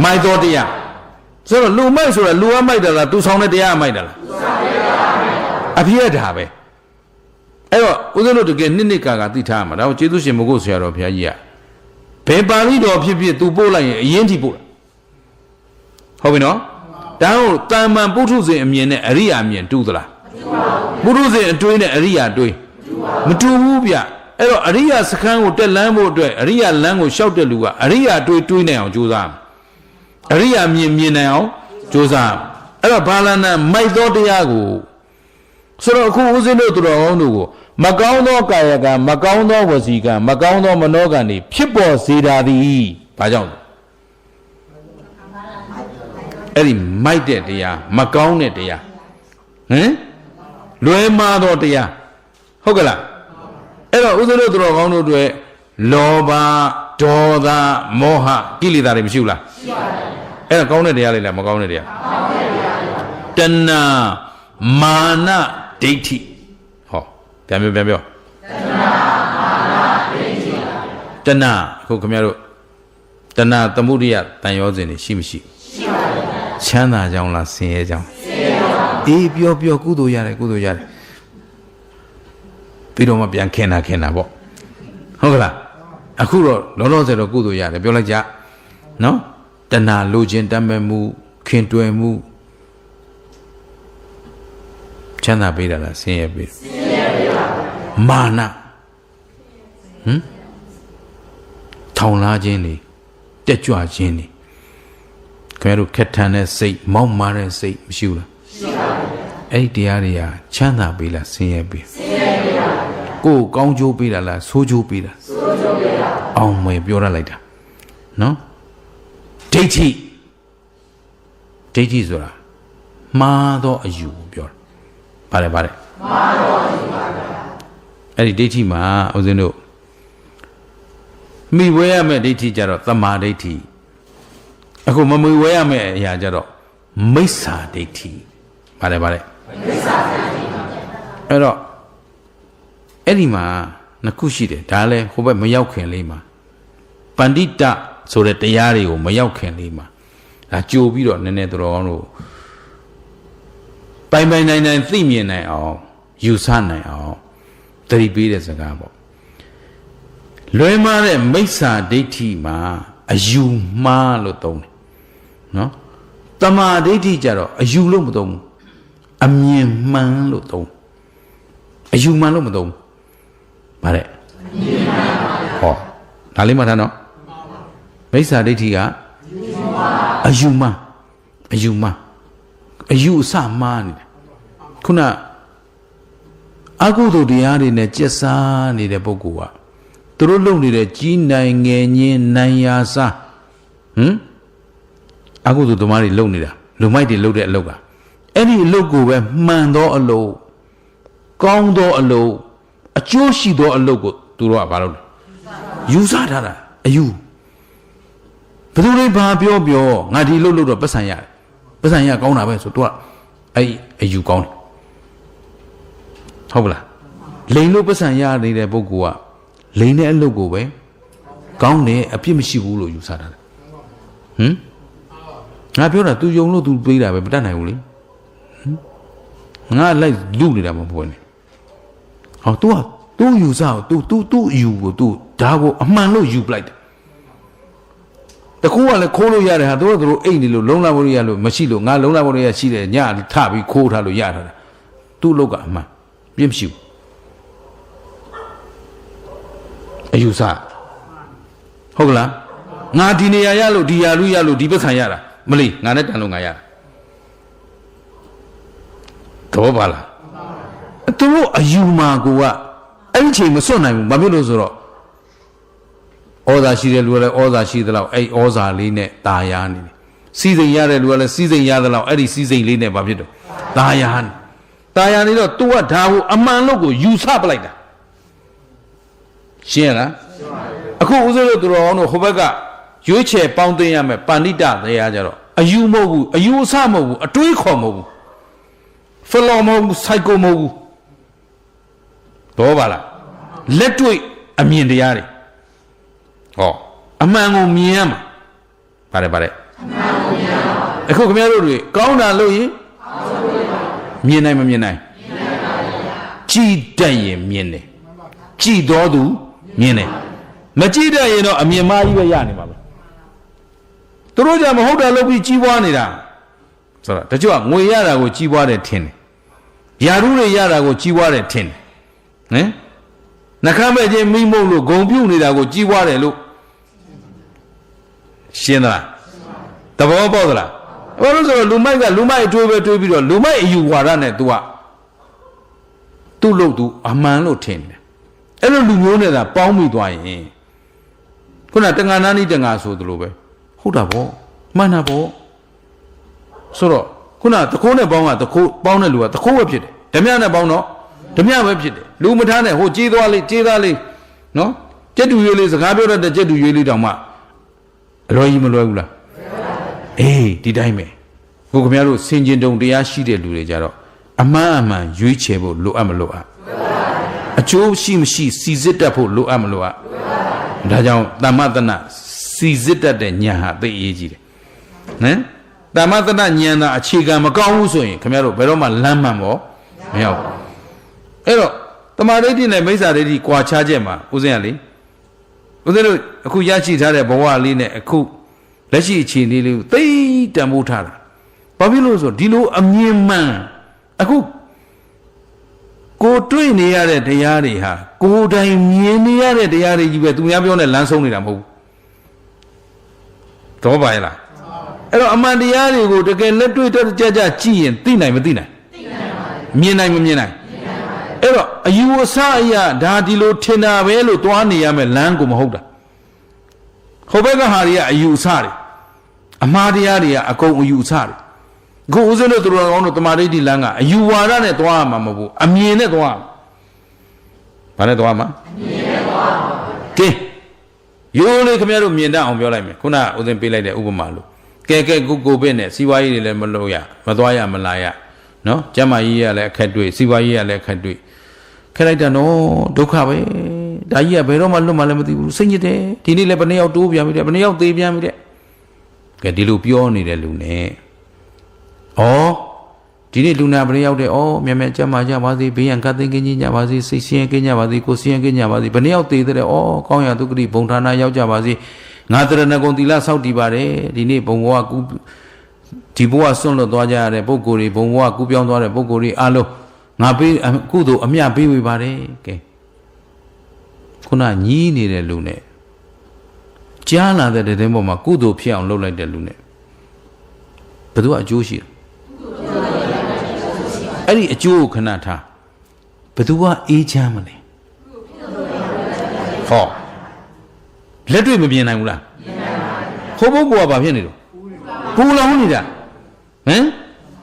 မိုက်သောတရားဆိုတော့လူမိုက်ဆိုတာလူကမိုက်တယ်လားသူဆောင်တဲ့တရားမိုက်တယ်လားအဖြစ်ဒါပဲအဲ့တော့ဦးဇင်းတို့တကယ်နှစ်ကာသိထားမှာဒါကိုကျေးဇူးရှင်မကိုဆရာတော်ဘုရားကြီးကဘယ်ပါဠိတော်ဖြစ်ဖြစ်သူပို့လိုက်ရင်အရင်ထိပို့တာ ဟုတ်ပြီနော်ဒါဟုတ်တာမန်ပုထုဇဉ်အမြင်နဲ့အရိယာအမြင်တူသလားပုထုဇဉ်အတွေးနဲ့အရိယာတွေးမတူဘူးဗျအဲ့တော့အရိယာစခန်းကိုတက်လန်းဖို့အတွက်အရိယာလမ်းကိုရှောက်တဲ့လူကအရိယာတွေးနိုင်အောင်ကြိုးစားအရိယာမြင်နိုင်အောင်ကြိုးစားအဲ့တော့ဘာလနာမိုက်သောတရားကိုဆိုတော့အခုဦးဇင်းတို့သူတော်ကောင်းတို့ကိုမကောင်းသောကာယကမကောင်းသောဝစီကမကောင်းသောမနောကံတွေဖြစ်ပေါ်စေတာသည်ဘာကြောင့်အဲ့ဒီမိုက်တဲ့တရားမကောင်းတဲ့တရားဟင်လွဲမှားသောတရားဟုတ်ကလားအဲ့တော့ဦးဇင်းတို့သူတော်ကောင်းတို့တွေလောဘဒေါသမောဟကိလေသာတွေမရှိဘူးလားရှိပါတယ်အဲ့ဒါကောင်းတဲ့တရားလေးလားမကောင်းတဲ့တရားကောင်းတဲ့တရားတဏှာမာနဒိဋ္ဌိဟောပြန်ပြောတဏှာမာနဒိဋ္ဌိတဏှာအခုခင်ဗျားတို့တဏှာသမုဒိယတန်ရောစဉ်တွေရှိမရှိရှိပါတယ်ချမ်းသာကြောင်းလားဆင်းရဲကြောင်းဆင်းရဲကြောင်းအေးပြောကုသိုလ်ရတယ်ပြီးတော့မှပြန်ခင်တာပေါ့ဟုတ်ကလားအခုတော့လောလောဆယ်တော့ကုသိုလ်ရတယ်ပြောလိုက်ကြနော်တဏှာလိုခြင်းတတ်မဲ့မှုခင်တွယ်မှုချမ်းသာပေးတာလားဆင်းရဲပေးတာမာနထောင်လာခြင်းနေတက်ကြွခြင်းနေခင်ဗျားတို့ခက်ထန်တဲ့စိတ်မောက်မာတဲ့စိတ်မရှိဘူးလားရှိပါဘူးအဲ့ဒီတရားတွေကချမ်းသာပေးလားဆင်းရဲပေးကိုယ်ကောင်းကျိုးပေးတာလားဆိုးကျိုးပေးတာဆိုးကျိုးပေးတာအောင်မယ်ပြောရလိုက်တာနော်ဒိဋ္ဌိဆိုတာမှားသောအယူကိုပြောတာဗါတယ်မှားသောအယူပါဗျာအဲ့ဒီဒိဋ္ဌိမှာဦးဇင်းတို့မိဝဲရမယ့်ဒိဋ္ဌိကြတော့သမာဓိဋ္ဌိအခုမမိဝဲရမယ့်အရာကြတော့မိစ္ဆာဒိဋ္ဌိဗါတယ်မိစ္ဆာဒိဋ္ဌိအဲ့တော့အဲ့ဒီမှာနှစ်ခုရှိတယ်ဒါလည်းဟိုဘက်မရောက်ခင်လေးမှာပန္တိတဆိုတဲ့တရားတွေကိုမရောက်ခင်လေးမှာဒါကြိုပြီးတော့နည်းနည်းတော်ကောင်းတို့ပိုင်နိုင်သိမြင်နိုင်အောင်ယူဆနိုင်အောင်သတိပေးတဲ့စကားပေါ့လွဲမှားတဲ့မိစ္ဆာဒိဋ္ဌိမှာအယူမှားလို့သုံးတယ်နော်တမာဒိဋ္ဌိကြတော့အယူလို့မသုံးဘူးအမြင်မှန်လို့သုံးအယူမှန်လို့မသုံးဗါတဲ့ဟောဒါလေးမှတ်ထားနော်မိစ္ဆာဒိဋ္ဌိကအယူမှန်အယူအစမှားနေတယ်ခုနအကုသိုလ်တရားတွေနဲ့ကျက်စားနေတဲ့ပုဂ္ဂိုလ်ကသူတို့လုပ်နေတဲ့ကြီးနိုင်ငယ်ညင်းနိုင်ရာစားအကုသိုလ်သမားတွေလုပ်နေတာလူမိုက်တွေလုပ်တဲ့အလုပ်ကအဲ့ဒီအလုပ်ကိုပဲမှန်သောအလုပ်ကောင်းသောအလုပ်အကျိုးရှိသောအလုပ်ကိုသူတို့ကဘာလုပ်လဲယူဆထားတာအယူဘယ်သူတွေဘာပြောငါဒီလုပ်တော့ပတ်စံရတယ်ပတ်စံရကောင်းတာပဲဆိုသူကအဲ့အယူကောင်းတယ်ဟုတ်ပလားလိန်လို့ပတ်စံရနေတဲ့ပုဂ္ဂိုလ်ကလိန်တဲ့အလုပ်ကိုပဲကောင်းတယ်အပြစ်မရှိဘူးလို့ယူဆထားတယ်ငါပြောတာ तू ယုံလို့ तू ပေးတာပဲမတတ်နိုင်ဘူးလေငါလိုက်လူနေတာမဟုတ်ဘူးဟော तू ယူဆအောင် तू ယူကို तू ဒါကိုအမှန်လို့ယူပလိုက်တယ်တကူကလည်းခိုးလို့ရတယ်ဟာတို့အိတ်နေလို့လုံလာဖို့ရလို့မရှိလို့ငါလုံလာဖို့ရရှိတယ်ညထပြီးခိုးထားလို့ရတာသူ့လောကအမှန်ပြင်းမရှိဘူးအယူဆဟုတ်ကလားငါဒီနေရာရလို့ဒီရာလူရလို့ဒီပက္ခရတာမလီငါနဲ့တန်လို့ငါရတာတော့ပါလားသူတို့အယူမာကိုကအဲ့ဒီချိန်မစွန့်နိုင်ဘူးဘာဖြစ်လို့ဆိုတော့ဩဇာရှိတဲ့လူကလည်းဩဇာရှိသလောက်အဲ့ဩဇာလေးနဲ့ตายာနေတယ်စီးစိမ်ရတဲ့လူကလည်းစီးစိမ်ရသလောက်အဲ့ဒီစီးစိမ်လေးနဲ့ဘာဖြစ်တော့ตายာနေတော့ तू ကဒါကိုအမှန်လို့ကိုယူဆပလိုက်တာရှင်းလားအခုဦးဇင်းတို့သူတော်ကောင်းတို့ဟိုဘက်ကရွေးချယ်ပေါင်းသိရမယ်ပဏိတတရားကြတော့အယူမဟုတ်ဘူးအယူအဆမဟုတ်ဘူးအတွေးခေါ်မဟုတ်ဘူးဖလောမဟုတ်ဘူးစိုက်ကိုမဟုတ်ဘူးတော့ပါလားလက်တွေ့အမြင်တရားတွေဟောအမှန်ကိုမြင်ရမှာပါတယ်အမှန်ကိုမြင်ရမှာအခုခင်ဗျားတို့တွေကောင်းတာလို့ရင်မြင်နိုင်မမြင်နိုင်ကြည်တတ်ရင်မြင်တယ်ကြည်တော်သူမြင်တယ်မကြည်တတ်ရင်တော့အမြင်မှားကြီးပဲရနေမှာပဲ သူတို့ကြမဟုတ်တာလုပ်ပြီးကြီးပွားနေတာဆိုတော့တချို့ကငွေရတာကိုကြီးပွားတယ်ထင်တယ်ယာရုတွေရတာကိုကြီးပွားတယ်ထင်တယ်ဟင်နှခမ်းမဲ့ချင်းမိမုံလို့ဂုံပြုတ်နေတာကိုကြီးပွားတယ်လို့ရှင်းသလားသဘောပေါက်သလားဘာလို့ဆိုတော့လူမိုက်ကလူမိုက်တွေးပဲတွေးပြီးတော့လူမိုက်အယူဝါဒနဲ့ तू ကသူ့လို့ तू အမှန်လို့ထင်တယ်အဲ့လိုလူမျိုးနဲ့သာပေါင်းမိသွားရင်ခုနတန်ငါနာနီတန်ငါဆိုသလိုပဲဟုတ်တာဗောမှန်တာဗောဆိုတော့ခုနတခိုးနဲ့ပေါင်းကတခိုးပေါင်းတဲ့လူကတခိုးပဲဖြစ်တယ်ဓမြနဲ့ပေါင်းတော့ဓမြပဲဖြစ်တယ်လူမထားနဲ့ဟိုကြေးသွားလေးကြေးသားလေးနော်ကြက်တူရွေးလေးစကားပြောတတ်တဲ့ကြက်တူရွေးလေးတောင်မှအလွယ်ကြီးမလွယ်ဘူးလားအေးဒီတိုင်းပဲကိုခင်ဗျားတို့စင်ကျင်တုံတရားရှိတဲ့လူတွေကြတော့အမှန်ရွေးချယ်ဖို့လိုအပ်မလိုအပ်အကျိုးရှိမရှိစီစစ်တတ်ဖို့လိုအပ်မလိုအပ်ဒါကြောင့်တမ္မတနာစီစစ်တတ်တဲ့ဉာဏ်ဟာသိအရေးကြီးတယ်ဟမ်တမ္မတနာဉာဏ်သာအခြေခံမကောင်းဘူးဆိုရင်ခင်ဗျားတို့ဘယ်တော့မှလမ်းမှန်မရောက်ဘူးအဲ့တော့တမာဒိဋ္ဌိနဲ့မိစ္ဆာဒိဋ္ဌိကွာခြားချက်မှာဦးဇင်းကလေဦးဇင်းတို့အခုရရှိထားတဲ့ဘဝလေးနဲ့အခုလက်ရှိအခြေအနေလေးကိုသိတန်ဖိုးထားတာဘာဖြစ်လို့ဆိုဒီလိုအမြင်မှန်အခုကိုတွေ့နေရတဲ့တရားတွေဟာကိုယ်တိုင်မြင်နေရတဲ့တရားတွေကြီးပဲသူများပြောနဲ့လမ်းဆုံးနေတာမဟုတ်ဘူးတော့ပါရဲ့လားအဲ့တော့အမှန်တရားတွေကိုတကယ်လက်တွေ့တက်ကြကြည့်ရင်သိနိုင်မသိနိုင်မြင်နိုင်မမြင်နိုင်အဲ့တော့အယူအဆအရာဒါဒီလိုထင်တာပဲလို့သွားနေရမယ်လမ်းကိုမဟုတ်တာဟိုဘက်ကဟာတွေကအယူအဆတွေအမှားတရားတွေကအကုန်အယူအဆတွေခုဦးဇင်းတို့သူတော်ကောင်းတို့တမာဒိဋ္ဌိလမ်းကအယူဝါဒနဲ့သွားရမှာမဟုတ်ဘူးအမြင်နဲ့သွားဘာနဲ့သွားမှာအမြင်နဲ့သွားပါကဲရိုးလေးခင်ဗျားတို့မြင်တတ်အောင်ပြောလိုက်မယ်ခုနဦးဇင်းပေးလိုက်တဲ့ဥပမာလို့ကဲကိုပဲနဲ့စီးပွားရေးတွေလည်းမလုပ်ရမသွားရမလာရနော်ကျမ်းမာရေးရလည်းအခက်တွေ့စီးပွားရေးရလည်းအခက်တွေ့ခက်လိုက်တာနော်ဒုက္ခပဲဒါကြီးကဘယ်တော့မှလွတ်မှလည်းမသိဘူးစိတ်ညစ်တယ်ဒီနေ့လည်းဘယ်နှယောက်တိုးပြန်ပြီတဲ့ဘယ်နှယောက်သေးပြန်ပြီတဲ့ကဲဒီလိုပြောနေတဲ့လူနဲ့ဩဒီနေ့လူနာဘယ်နှယောက်တဲ့ဩမြန်မြန်ကျမ်းမာကြပါစေဘေးရန်ကသိကင်းကြီးကြပါစေစိတ်ဆင်းရဲကင်းကြပါစေကိုယ်ဆင်းရဲကင်းကြပါစေဘယ်နှယောက်သေးတဲ့ဩကောင်းရာဒုက္ခတိဘုံဌာနရောက်ကြပါစေငါတရဏဂုံသီလဆောက်တည်ပါတယ်ဒီနေ့ဘုံဘဝကူဒီဘဝဆွန့်လွတ်သွားကြရတဲ့ပုဂ္ဂိုလ်တွေဘုံဘဝကူပြောင်းသွားတဲ့ပုဂ္ဂိုလ်တွေအားလုံးငါပေးကုသိုလ်အမြတ်ပေးဝေပါတယ်ကဲခုနညီးနေတဲ့လူနဲ့ကြားလာတဲ့တဲ့ပေါ်မှာကုသိုလ်ဖြစ်အောင်လုပ်လိုက်တဲ့လူနဲ့ဘယ်သူကအကျိုးရှိလဲအဲ့ဒီအကျိုးကိုခဏထားဘယ်သူကအေးချမ်းမလဲဟောလက်တွေ့မမြင်နိုင်ဘူးလားမြင်နိုင်ပါဘူးဟိုပုဂ္ဂိုလ်ကဘာဖြစ်နေလို့ပူလောင်နေတာဟမ်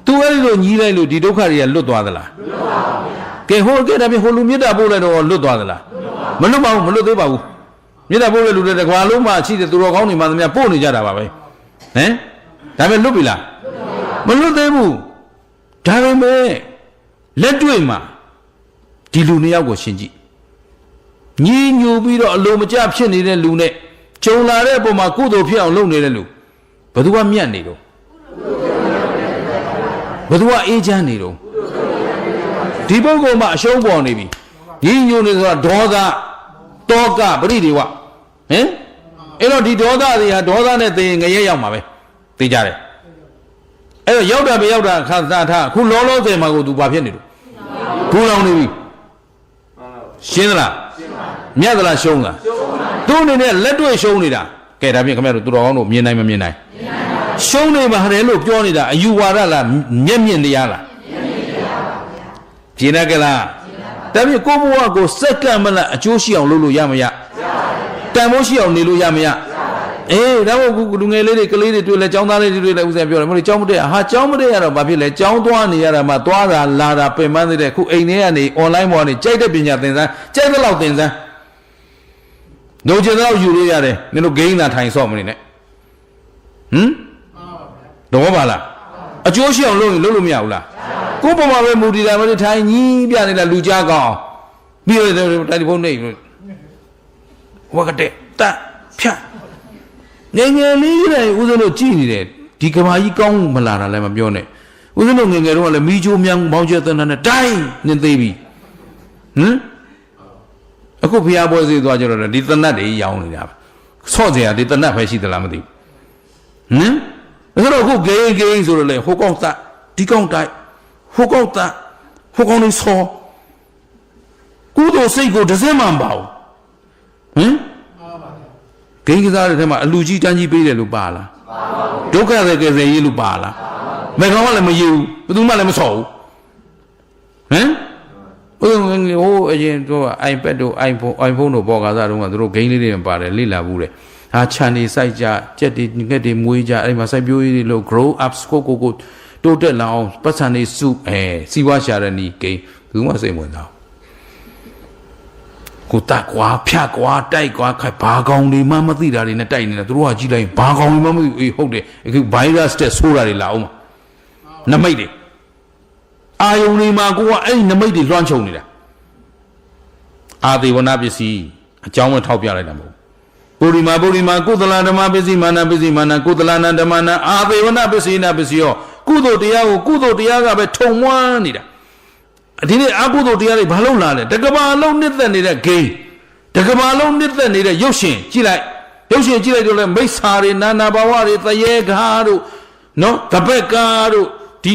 သူအဲ့ဒီလိုညီးလိုက်လို့ဒီဒုက္ခတွေကလွတ်သွားသလားလွတ်ပါဘူးကဲဟိုကဲဒါပြင်ဟိုလူမေတ္တာပို့လိုက်တော့လွတ်သွားသလားမလွတ်ပါဘူးမလွတ်သေးပါဘူးမေတ္တာပို့တဲ့လူတွေတကွာလုံးမှရှိတဲ့သူတော်ကောင်းတွေမှသမျှပို့နေကြတာပါပဲဟမ်ဒါပေမဲ့လွတ်ပြီလားမလွတ်သေးဘူးဒါပေမဲ့လက်တွေ့မှာဒီလူနှစ်ယောက်ကိုရှင်းကြည့်ညီညူပြီးတော့အလိုမကျဖြစ်နေတဲ့လူနဲ့ကြုံလာတဲ့အပေါ်မှာကုသိုလ်ဖြစ်အောင်လုပ်နေတဲ့လူဘယ်သူကမြတ်နေတော့ဘယ်သူကအေးချမ်းနေတော့ဒီပုဂ္ဂိုလ်မှာအရှုံးပေါ်နေပြီညီညူနေဆိုတာဒေါသတောကပရိဒီဝဟင်အဲ့တော့ဒီဒေါသတွေဟာဒေါသနဲ့သိရင်ငရဲရောက်မှာပဲသိကြတယ်အဲ့တော့ရောက်တာပဲရောက်တာခါသာထားအခုလောလောဆယ်မှာကိုသူဘာဖြစ်နေလို့ဘူးလောင်နေပြီရှင်းသလားမြတ်သလားရှုံးလားသူအနေနဲ့လက်တွေ့ရှုံးနေတာကဲဒါပြင်ခင်ဗျားတို့သူတော်ကောင်းတို့မြင်နိုင်မမြင်နိုင်ရှုံးနေမှာတယ်လို့ပြောနေတာအယူဝါဒလားမျက်မြင်တရားလားပြင်းရကြလားဒါပြင်ကိုဘဝကိုစက္ကန့်မလအကျိုးရှိအောင်လုပ်လို့ရမရတန်ဖိုးရှိအောင်နေလို့ရမရအေးဒါမို့ခုလူငယ်လေးတွေကလေးတွေတွေ့လဲចောင်းသားလေးတွေတွေ့လဲဥစ္စာပြောတယ်မဟုတ်ចောင်းမတည့်ဟာចောင်းမတည့်ရတော့ဘာဖြစ်လဲចောင်းသွားနေရတာမှသွားတာလာတာပင်ပန်းသေးတယ်ခုအိမ်ထဲကနေ online ပေါ်ကနေကြိုက်တဲ့ပညာသင်စမ်းကြိုက်တဲ့လောက်သင်စမ်းလိုချင်တဲ့လောက်ယူလို့ရတယ်နင်တို့ဂိမ်းသာထိုင်ဆော့မနေနဲ့ဟမ်တော့ပါလားအကျိုးရှိအောင်လုပ်ရင်လုပ်လို့မရဘူးလားကိုယ်ပေါ်မှာပဲမူတည်တာမလို့ထိုင်ကြီးပြနေတာလူကြားကောင်းပြီးတော့တိုက်ဖုန်းနေဝကတဲ့တဖြတ်ငယ်ငယ်လေးတွေဦးဇင်းတို့ကြည်နေတယ်ဒီကမာကြီးကောင်းမလာတာလည်းမပြောနဲ့ဦးဇင်းတို့ငယ်ငယ်တုန်းကလည်းမီးချိုးမြောင်းမောင်းကျဲသန်းနဲ့တိုင်းနေသေးပြီဟမ်အခုဖျားပွဲစီသွားကြတော့ဒီတနတ်တွေရောင်းနေတာဆော့เสียဒီတနတ်ပဲရှိသလားမသိဘူးဟ အဲ့တော့ခုဂိမ်းဆိုတော့လေဟိုကောင်းသားဒီကောင်းတိုက်ဟိုကောင်းသားဟိုကောင်းလေးဆောကုသိုလ်စိတ်ကိုတစ်စက်မှမပါဘူးဂိမ်းကစားတဲ့ထဲမှာအလူကြီးတန်းကြီးပေးတယ်လို့ပါလားဒုက္ခတွေကယ်ဆယ်ရေးလို့ပါလားမကောင်ကလည်းမယူဘယ်သူမှလည်းမဆော်ဘူးဟိုအရင်တို့က iPad တို့ iPhone တို့ပေါ်ကားစားတော့ကတို့ဂိမ်းလေးတွေပါတယ်လေ့လာဘူးတဲ့ဟာခြံနေစိုက်ကြကြက်တွေငှက်တွေမွေးကြအဲ့မှာစိုက်ပျိုးရေးတွေလို့ grow up ကိုတိုးတက်လာအောင်ပတ်စံနေစုစီးပွားရှာတဲ့နီးဂိမ်းဘယ်သူမှစိတ်ဝင်စားကိုတက်ကွာဖြတ်ကွာတိုက်ကွာခိုင်ဘာကောင်တွေမှမသိတာတွေနဲ့တိုက်နေတာတို့ကကြည့်လိုက်ဘာကောင်တွေမှမသိအေးဟုတ်တယ်အခု virus တက်ဆိုးတာတွေလာအောင်နမိတ်တွေအာယုန်တွေမှာကိုကအဲ့ဒီနမိတ်တွေလွှမ်းခြုံနေတာအာသေဝနာပစ္စည်းအကြောင်းနဲ့ထောက်ပြလိုက်တာမဟုတ်ပုရိမာကုသလဓမ္မပစ္စည်းမာနကုသလနာဓမ္မနာအာသေဝနာပစ္စည်းနာပစ္စည်းရောကုသိုလ်တရားကိုကုသိုလ်တရားကပဲထုံမွမ်းနေတာဒီနေ့အကုသိုလ်တရားတွေဘာလို့လာလဲတကဘာလုံးနှစ်သက်နေတဲ့ဂိမ်းတကဘာလုံးနှစ်သက်နေတဲ့ရုပ်ရှင်ကြည့်လိုက်တော့လေမိစ္ဆာတွေနာနာဘာဝတွေသရေကားတို့နော်တပက်ကားတို့ဒီ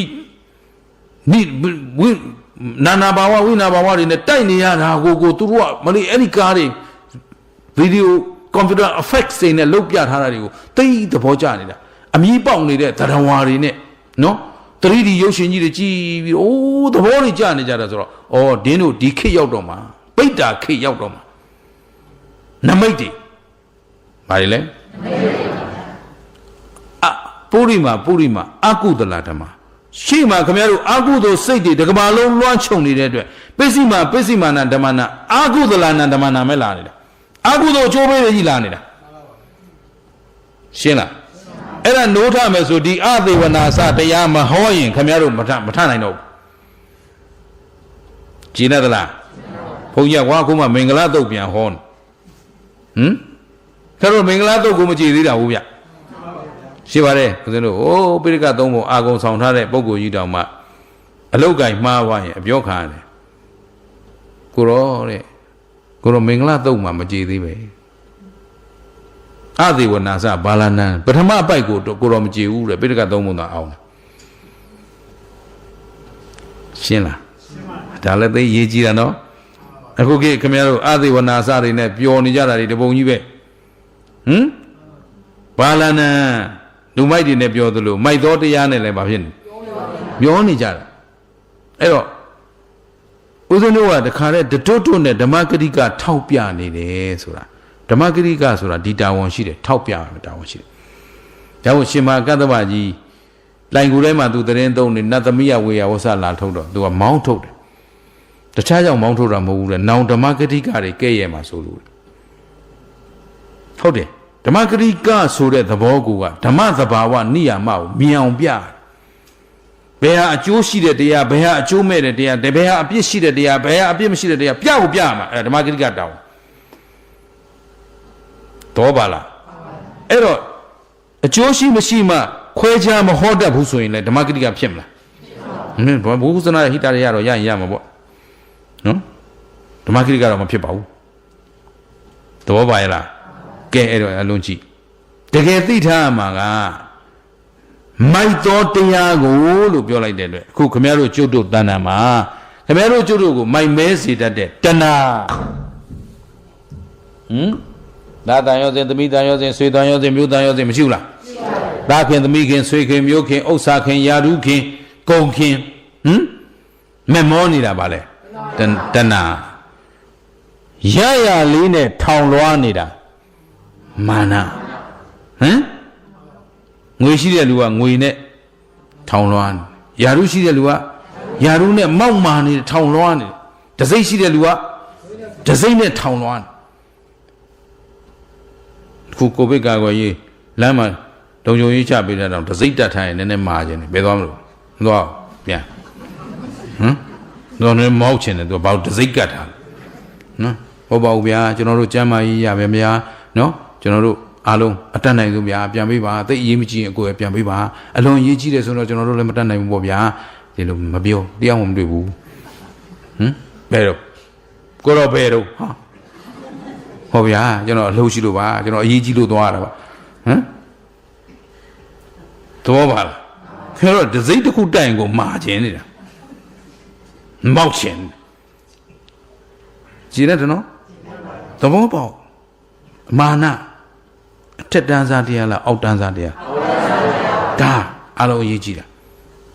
နာနာဘာဝဝိနာဘာဝတွေနဲ့တိုက်နေရတာကိုသူတို့ကမလေးအဲ့ဒီကားတွေဗီဒီယိုကွန်ပျူတာ effects တွေနဲ့လုပ်ပြထားတာတွေကိုသိသဘောကျနေတာအမြည်ပေါက်နေတဲ့သရဝါတွေနဲ့နော် 3D ရုပ်ရှင်ကြီးတွေကြည်ပြီးအိုးသဘောတွေကျနေကြတာဆိုတော့ဒင်းတို့ဒီခေတ်ရောက်တော့မှာပိတ္တာခေတ်ရောက်တော့မှာနမိတ်တွေဘာတွေလဲပုရိမာအကုသလဓမ္မရှိမှခင်ဗျားတို့အာကုသိုလ်စိတ်တွေတကဘာလုံးလွှမ်းခြုံနေတဲ့အတွက်ပစ္စည်းမာနဓမ္မနာအာကုသလနာဓမ္မနာမဲ့လာနေတာအာကုသိုလ်အကျိုးပေးတွေကြီးလာနေတာရှင်းလားအဲ့ဒါနိုးထမယ်ဆိုဒီအသေးဝနာစတရားမဟောရင်ခင်ဗျားတို့မထနိုင်တော့ဘူးကြည်နေသလားဘုန်းကြီးကခုမှမင်္ဂလာတုတ်ပြန်ဟောခင်ဗျားတို့မင်္ဂလာတုတ်ကိုမကြည်သေးတာဘူးဗျရှိပါတယ်ဦးဇင်းတို့ပိဋကသုံးပုံအာဂုံဆောင်ထားတဲ့ပုဂ္ဂိုလ်ကြီးတောင်မှအလုတ်ကင်မှားသွားရင်အပြောခံရတယ်ကိုရောမင်္ဂလာတုတ်မှမကြည်သေးပဲအသေးဝနာစဘာလနံပထမအပိုက်ကိုရောမကြည်ဘူးတဲ့ပိဋကသုံးပုံသာအောင်ရှင်းလားဒါလည်းသိရေးကြည့်တာနော်အခုခေတ်ခင်ဗျားတို့အသေးဝနာစတွေနဲ့ပျော်နေကြတာတွေတပုံကြီးပဲဘာလနံလူမိုက်တွေနဲ့ပြောသလိုမိုက်တော်တရားနဲ့လည်းမဖြစ်နေပြောနေကြတာအဲ့တော့ဦးဇင်းတို့ကတခါတည်းတွတ်နဲ့ဓမ္မဂရိကထောက်ပြနေတယ်ဆိုတာဓမ္မဂရိကဆိုတာဒီတာဝန်ရှိတယ်ထောက်ပြရတာဝန်ရှိတယ်ဒါကိုရှင်မကတ္တဗကြီးလိုင်ကူထဲမှာသူသတင်းသုံးနေနတ်သမီးရဝေယဝဆလာထုတ်တော့သူကမောင်းထုတ်တယ်တခြားကြောင့်မောင်းထုတ်တာမဟုတ်ဘူးလေနောင်ဓမ္မဂရိကတွေကဲ့ရဲ့မှာဆိုလို့ဟုတ်တယ်ဓမ္မဂရိကဆိုတဲ့သဘောကဓမ္မသဘာဝနိယာမကိုမြင်အောင်ပြဘယ်ဟာအကျိုးရှိတဲ့တရားဘယ်ဟာအကျိုးမဲ့တဲ့တရားဘယ်ဟာအပြစ်ရှိတဲ့တရားဘယ်ဟာအပြစ်မရှိတဲ့တရားပြဖို့ပြရမှာဓမ္မဂရိကတောင်းတော့ပါလားအဲ့တော့အကျိုးရှိမရှိမှခွဲခြားမဟောတတ်ဘူးဆိုရင်လည်းဓမ္မဂရိကဖြစ်မလားဘုဟုဇနာဟိတရရတော့ရရင်ရမှာပေါ့နော်ဓမ္မဂရိကတော့မဖြစ်ပါဘူးသဘောပါရဲ့လားကဲအဲ့တော့အလုံးကြည့်တကယ်သိထားမှာကမိုက်တော်တရားကိုလို့ပြောလိုက်တဲ့အတွက်အခုခမည်းတော်ကျုပ်တို့တဏ္ဍာမှာခမည်းတော်ကျုပ်တို့ကိုမိုက်မဲစေတတ်တဲ့တဏှာဒါတန်ရောစဉ်သမီးတန်ရောစဉ်ဆွေတန်ရောစဉ်မျိုးတန်ရောစဉ်မရှိဘူးလားသားခင်သမီးခင်ဆွေခင်မျိုးခင်ဥစ္စာခင်ယာရုခင်ကုံခင်မဲ့မောနေတာပါလေတဏှာရရလေးနဲ့ထောင်လွှားနေတာမာနငွေရှိတဲ့လူကငွေနဲ့ထောင်လွှားနေယာရုရှိတဲ့လူကယာရုနဲ့မောက်မာနေထောင်လွှားနေတစိမ့်ရှိတဲ့လူကတစိမ့်နဲ့ထောင်လွှားနေခုကိုဗစ်ကာကွယ်ရေးလမ်းမှာလုံခြုံရေးချပေးတဲ့တော့တစိမ့်တက်ထိုင်နည်းနည်းမာခြင်းနေဘယ်သွားမလို့မသွားပြန်တော့လည်းမောက်ချင်တယ်သူကဘာလို့တစိမ့်ကတ်ထားနော်ဟုတ်ပါဘူးဗျာကျွန်တော်တို့ကျမ်းမာရေးရပါဗျာနော်ကျွန်တော်တို့အားလုံးအတတ်နိုင်ဆုံးဗျာပြန်ပေးပါသိအရေးမကြီးရင်အကိုယ်ပြန်ပေးပါအလွန်အရေးကြီးတယ်ဆိုတော့ကျွန်တော်တို့လည်းမတတ်နိုင်ဘူးပေါ့ဗျာဒီလိုမပြောတရားမှမတွေ့ဘူးဘယ်တော့ကိုတော့ဘယ်တော့ဟာဟောဗျာကျွန်တော်အလှရှိလို့ပါကျွန်တော်အရေးကြီးလို့သွားတာပါ သဘောပါလားခင်ဗျားတို့ဒစိမ့်တစ်ခုတိုင်ကိုမာခြင်းနေတာမောက်ခြင်းကြည်ရတယ်နော်သဘောပေါက်မာနအထက်တန်းစားတရားလားအောက်တန်းစားတရားဒါအားလုံးအရေးကြီးတာ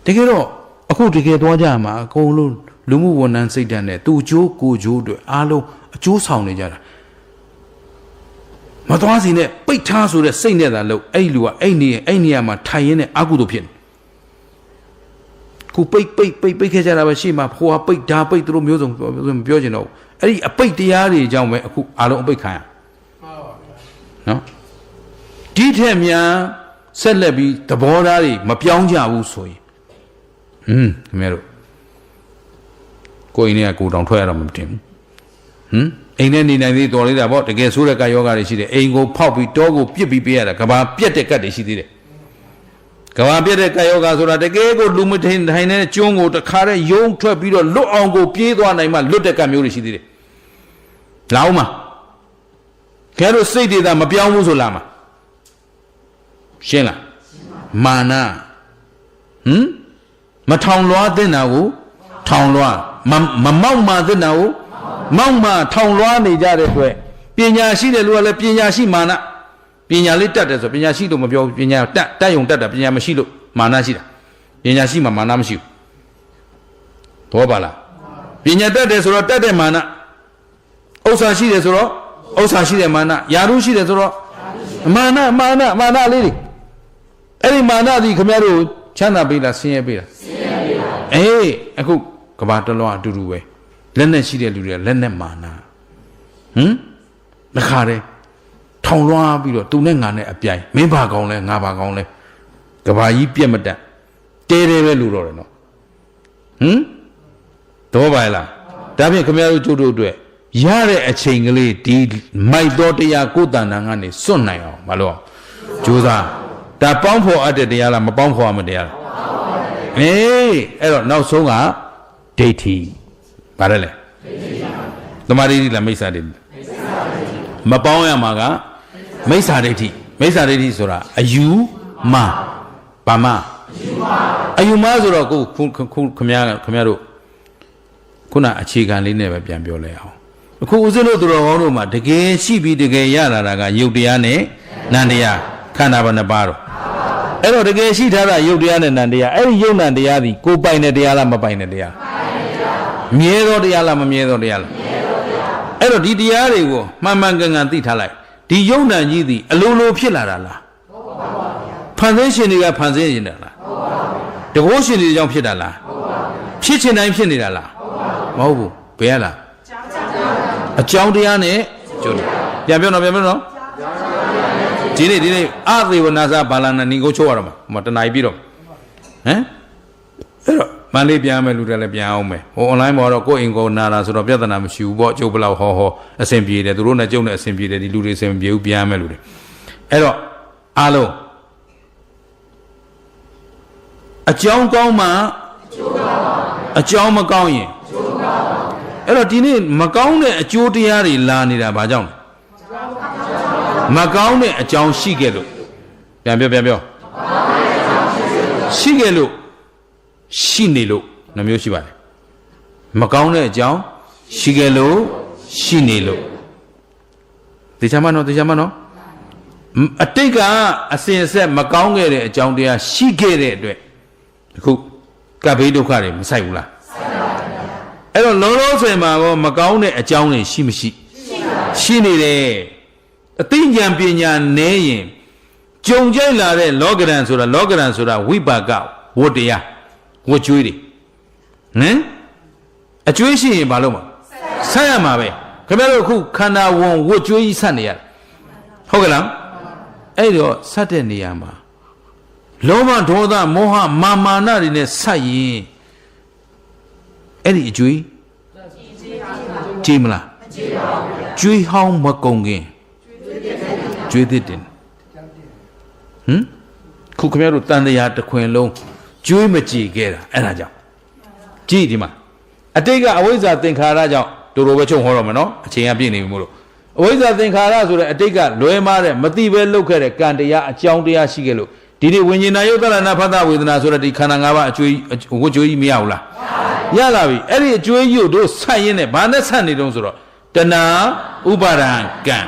တကယ်တော့အခုတကယ်သွားကြမှာအကုန်လုံးလူမှုဝန်ထမ်းစိတ်ဓာတ်နဲ့သူ့အကျိုးကိုကျိုးတွေအားလုံးအကျိုးဆောင်နေကြတာမသွားစီနဲ့ပိတ်ထားဆိုတဲ့စိတ်နဲ့သာလို့အဲ့လူကအဲ့နေရာမှာထိုင်ရင်းနဲ့အကုသို့ဖြစ်နေခုပိတ်ခဲ့ကြတာပဲရှေ့မှာဖိုးဟာပိတ်ဒါပိတ်သူတို့မျိုးစုံပြောချင်တော့အဲ့ဒီအပိတ်တရားတွေကြောင့်ပဲအခုအားလုံးအပိတ်ခံရနော်ဒီထက်များဆက်လက်ပြီးသဘောထားတွေမပြောင်းကြဘူးဆိုရင်ခင်ဗျားတို့ကိုယ်အိမ်နဲ့ကိုတောင်ထွက်ရတော့မတင်ဘူးအိမ်နဲ့နေနိုင်သေးတော်လေးတာပေါ့တကယ်ဆိုးတဲ့ကာယောဂါတွေရှိတယ်အိမ်ကိုဖောက်ပြီးတောကိုပြစ်ပြီးပေးရတာကဘာပြက်တဲ့ကတ်တွေရှိသေးတယ်ကဘာပြက်တဲ့ကာယောဂါဆိုတာတကယ်ကိုလူမထိန်ထိုင်တဲ့ကျွန်းကိုတခါတည်းယုံထွက်ပြီးတော့လွတ်အောင်ကိုပြေးသွားနိုင်မှလွတ်တဲ့ကတ်မျိုးတွေရှိသေးတယ်လာဦးမှာခဲတို့စိတ်တွေသာမပြောင်းဘူးဆိုလာမှာရှင်းလားမာနမထောင်လွှားတဲ့နာကိုထောင်လွှားမမောက်မာတဲ့နာကိုမောက်မာထောင်လွှားနေကြတဲ့အတွက်ပညာရှိတဲ့လူကလည်းပညာရှိမာနပညာလေးတတ်တယ်ဆိုပညာရှိလို့မပြောဘူးပညာတက်ယုံတတ်တာပညာမရှိလို့မာနရှိတာပညာရှိမှမာနမရှိဘူးတော့ပါလားပညာတတ်တယ်ဆိုတော့တတ်တဲ့မာနဥစ္စာရှိတယ်ဆိုတော့ဥစ္စာရှိတဲ့မာနယာရုရှိတယ်ဆိုတော့မာနလေးတွေအဲ့ဒီမာနသည်ခင်ဗျားတို့ချမ်းသာပေးလားဆင်းရဲပေးလားဆင်းရဲပေးပါအေးအခုကဘာတလွှားအတူတူပဲလက်နဲ့ရှိတဲ့လူတွေကလက်နဲ့မာနတခါတည်းထောင်လွှားပြီးတော့သူနဲ့ငါနဲ့အပြိုင်မင်းဘာကောင်းလဲငါဘာကောင်းလဲကဘာကြီးပြက်မတက်တဲပဲလူတော့တယ်နော်တော့ပါလားဒါဖြင့်ခင်ဗျားတို့ကျုပ်တို့အတွက်ရတဲ့အချိန်ကလေးဒီမိုက်တော်တရားကိုယ်တဏ္ဍာကနေစွန့်နိုင်အောင်မလို့ကြိုးစားဒါပေါင်းဖော်အပ်တဲ့တရားလားမပေါင်းဖော်ရမတရားလားအေးအဲ့တော့နောက်ဆုံးကဒိဋ္ဌိဗါတယ်လေသမာဓိလားမိစ္ဆာဒိဋ္ဌိမပေါင်းရမှာကမိစ္ဆာဒိဋ္ဌိဆိုတာအယူမဘာမအယူမဆိုတော့ကိုခင်ဗျားတို့ခုနအခြေခံလေးနဲ့ပဲပြန်ပြောလိုက်အောင်အခုဦးဇင်းတို့သူတော်ကောင်းတို့မှာတကယ်ရှိပြီးတကယ်ရလာတာကယုတ်တရားနဲ့နံတရားခန္ဓာဘယ်နှပါတော့အဲ့တော့တကယ်ရှိထားတာယုတ်တရားနဲ့နံတရားအဲ့ဒီယုတ်နံတရားသည်ကိုပိုင်တဲ့တရားလားမပိုင်တဲ့တရားမြဲသောတရားလားမမြဲသောတရားလားအဲ့တော့ဒီတရားတွေကိုမှန်မှန်ကန်ကန်သိထားလိုက်ဒီယုတ်နံကြီးသည်အလိုလိုဖြစ်လာတာလားဖန်ဆင်းရှင်တွေကဖန်ဆင်းနေတာလားတကောရှင်တွေကြောင့်ဖြစ်တာလားဖြစ်ချင်တိုင်းဖြစ်နေတာလားမဟုတ်ဘူးဘယ်ရလားအကြောင်းတရားနဲ့ကျိုးပြန်ပြောတော့ဒီနေ့အသေဝနာစာဘာလနာနေကိုချိုးရတော့မှာတနာပြီးတော့အဲ့တော့မန်လေးပြန်မယ်လူတွေလည်းပြန်အောင်မယ်ဟို online ပေါ်တော့ကိုယ့်အိမ်ကိုနာတာဆိုတော့ပြဿနာမရှိဘူးပေါ့ကျုပ်ဘလောက်ဟောအဆင်ပြေတယ်သူတို့နဲ့ကျုပ်နဲ့အဆင်ပြေတယ်ဒီလူတွေအဆင်ပြေဘူးပြန်မယ်လူတွေအဲ့တော့အားလုံးအကြောင်းကောင်းမှအကြောင်းမကောင်းရင်အဲ့တော့ဒီနေ့မကောင်းတဲ့အကျိုးတရားတွေလာနေတာဘာကြောင့်လဲမကောင်းတဲ့အကြောင်းရှိခဲ့လို့ပြန်ပြောရှိခဲ့လို့ရှိနေလို့နှမျိုးရှိပါတယ်မကောင်းတဲ့အကြောင်းရှိခဲ့လို့ရှိနေလို့တေချာမနော်အတိတ်ကအစဉ်အဆက်မကောင်းခဲ့တဲ့အကြောင်းတရားရှိခဲ့တဲ့အတွက်အခုကပ်ဘေးဒုက္ခတွေမဆိုင်ဘူးလားအဲ့တော့လောလောဆယ်မှာကောမကောင်းတဲ့အကြောင်းတွေရှိမရှိရှိနေတယ်အသိဉာဏ်ပညာနည်းရင်ကြုံကြိုက်လာတဲ့လောကရန်ဆိုတာဝိပါကဝတ္တရားဝတ်ကျွေးတွေအကျွေးရှိရင်ဘာလို့မဆက်ရမှာပဲခင်ဗျားတို့အခုခန္ဓာဝန်ဝတ်ကျွေးကြီးဆက်နေရဟုတ်ကဲ့လားအဲ့တော့ဆက်တဲ့နေရာမှာလောဘဒေါသမောဟမာနတွေနဲ့ဆက်ရင်အဲ့ဒီအကျွေးကြည်မလားကျွေးဟောင်းမကုန်ခင်ကျွေးသစ်တင်ခုခင်ဗျားတို့တန်တရားတစ်ခွင်လုံးကျွေးမကြည်ခဲ့တာအဲ့ဒါကြောင့်ကြည်ဒီမှာအတိတ်ကအဝိဇ္ဇာသင်္ခါရကြောင့်တို့လိုပဲချုပ်ဟောတော့မယ်နော်အချိန်ကပြည့်နေပြီမို့လို့အဝိဇ္ဇာသင်္ခါရဆိုတဲ့အတိတ်ကလွဲမားတဲ့မသိပဲလုပ်ခဲ့တဲ့ကံတရားအကြောင်းတရားရှိခဲ့လို့ ဒီဒီဝိညာဉ်နာယုတ်တရဏဖတ်တာဝေဒနာဆိုတဲ့ဒီခန္ဓာ၅ပါးအကျွေးဝတ်ကြွေးမရဘူးလားရလာပြီအဲ့ဒီအကျွေးကြီးကိုတို့ဆက်ရင်းနဲ့ဘာနဲ့ဆက်နေတုံးဆိုတော့တဏှာဥပါဒံကံ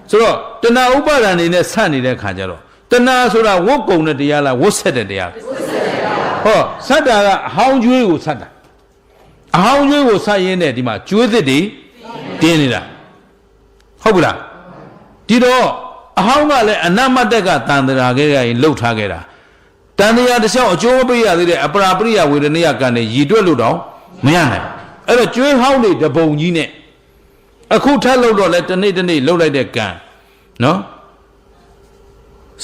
ဆိုတော့တဏှာဥပါဒံနေနဲ့ဆက်နေတဲ့ခါကျတော့တဏှာဆိုတာဝတ်ကုံတဲ့တရားလားဝတ်ဆက်တဲ့တရားဟောဆက်တာကအဟောင်းကျွေးကိုဆက်တာအဟောင်းကျွေးကိုဆက်ရင်းနဲ့ဒီမှာကျွေးသစ်တွေတင်းနေတာဟုတ်ဘူးလားဒီတော့အဟောင်းကလည်းအနမတက်ကတန်တရာခဲ့ရင်လှုပ်ထားခဲ့တာတန်တရာတစ်လျှောက်အကျိုးမပေးရသေးတဲ့အပရာပရိယဝေဒနိယကံနဲ့ရည်တွက်လို့တော့မရနိုင်အဲ့တော့ကျွေးဟောင်းတွေတပုံကြီးနဲ့အခုထပ်လှုပ်တော့လဲတနေ့တနေ့လှုပ်လိုက်တဲ့ကံနော်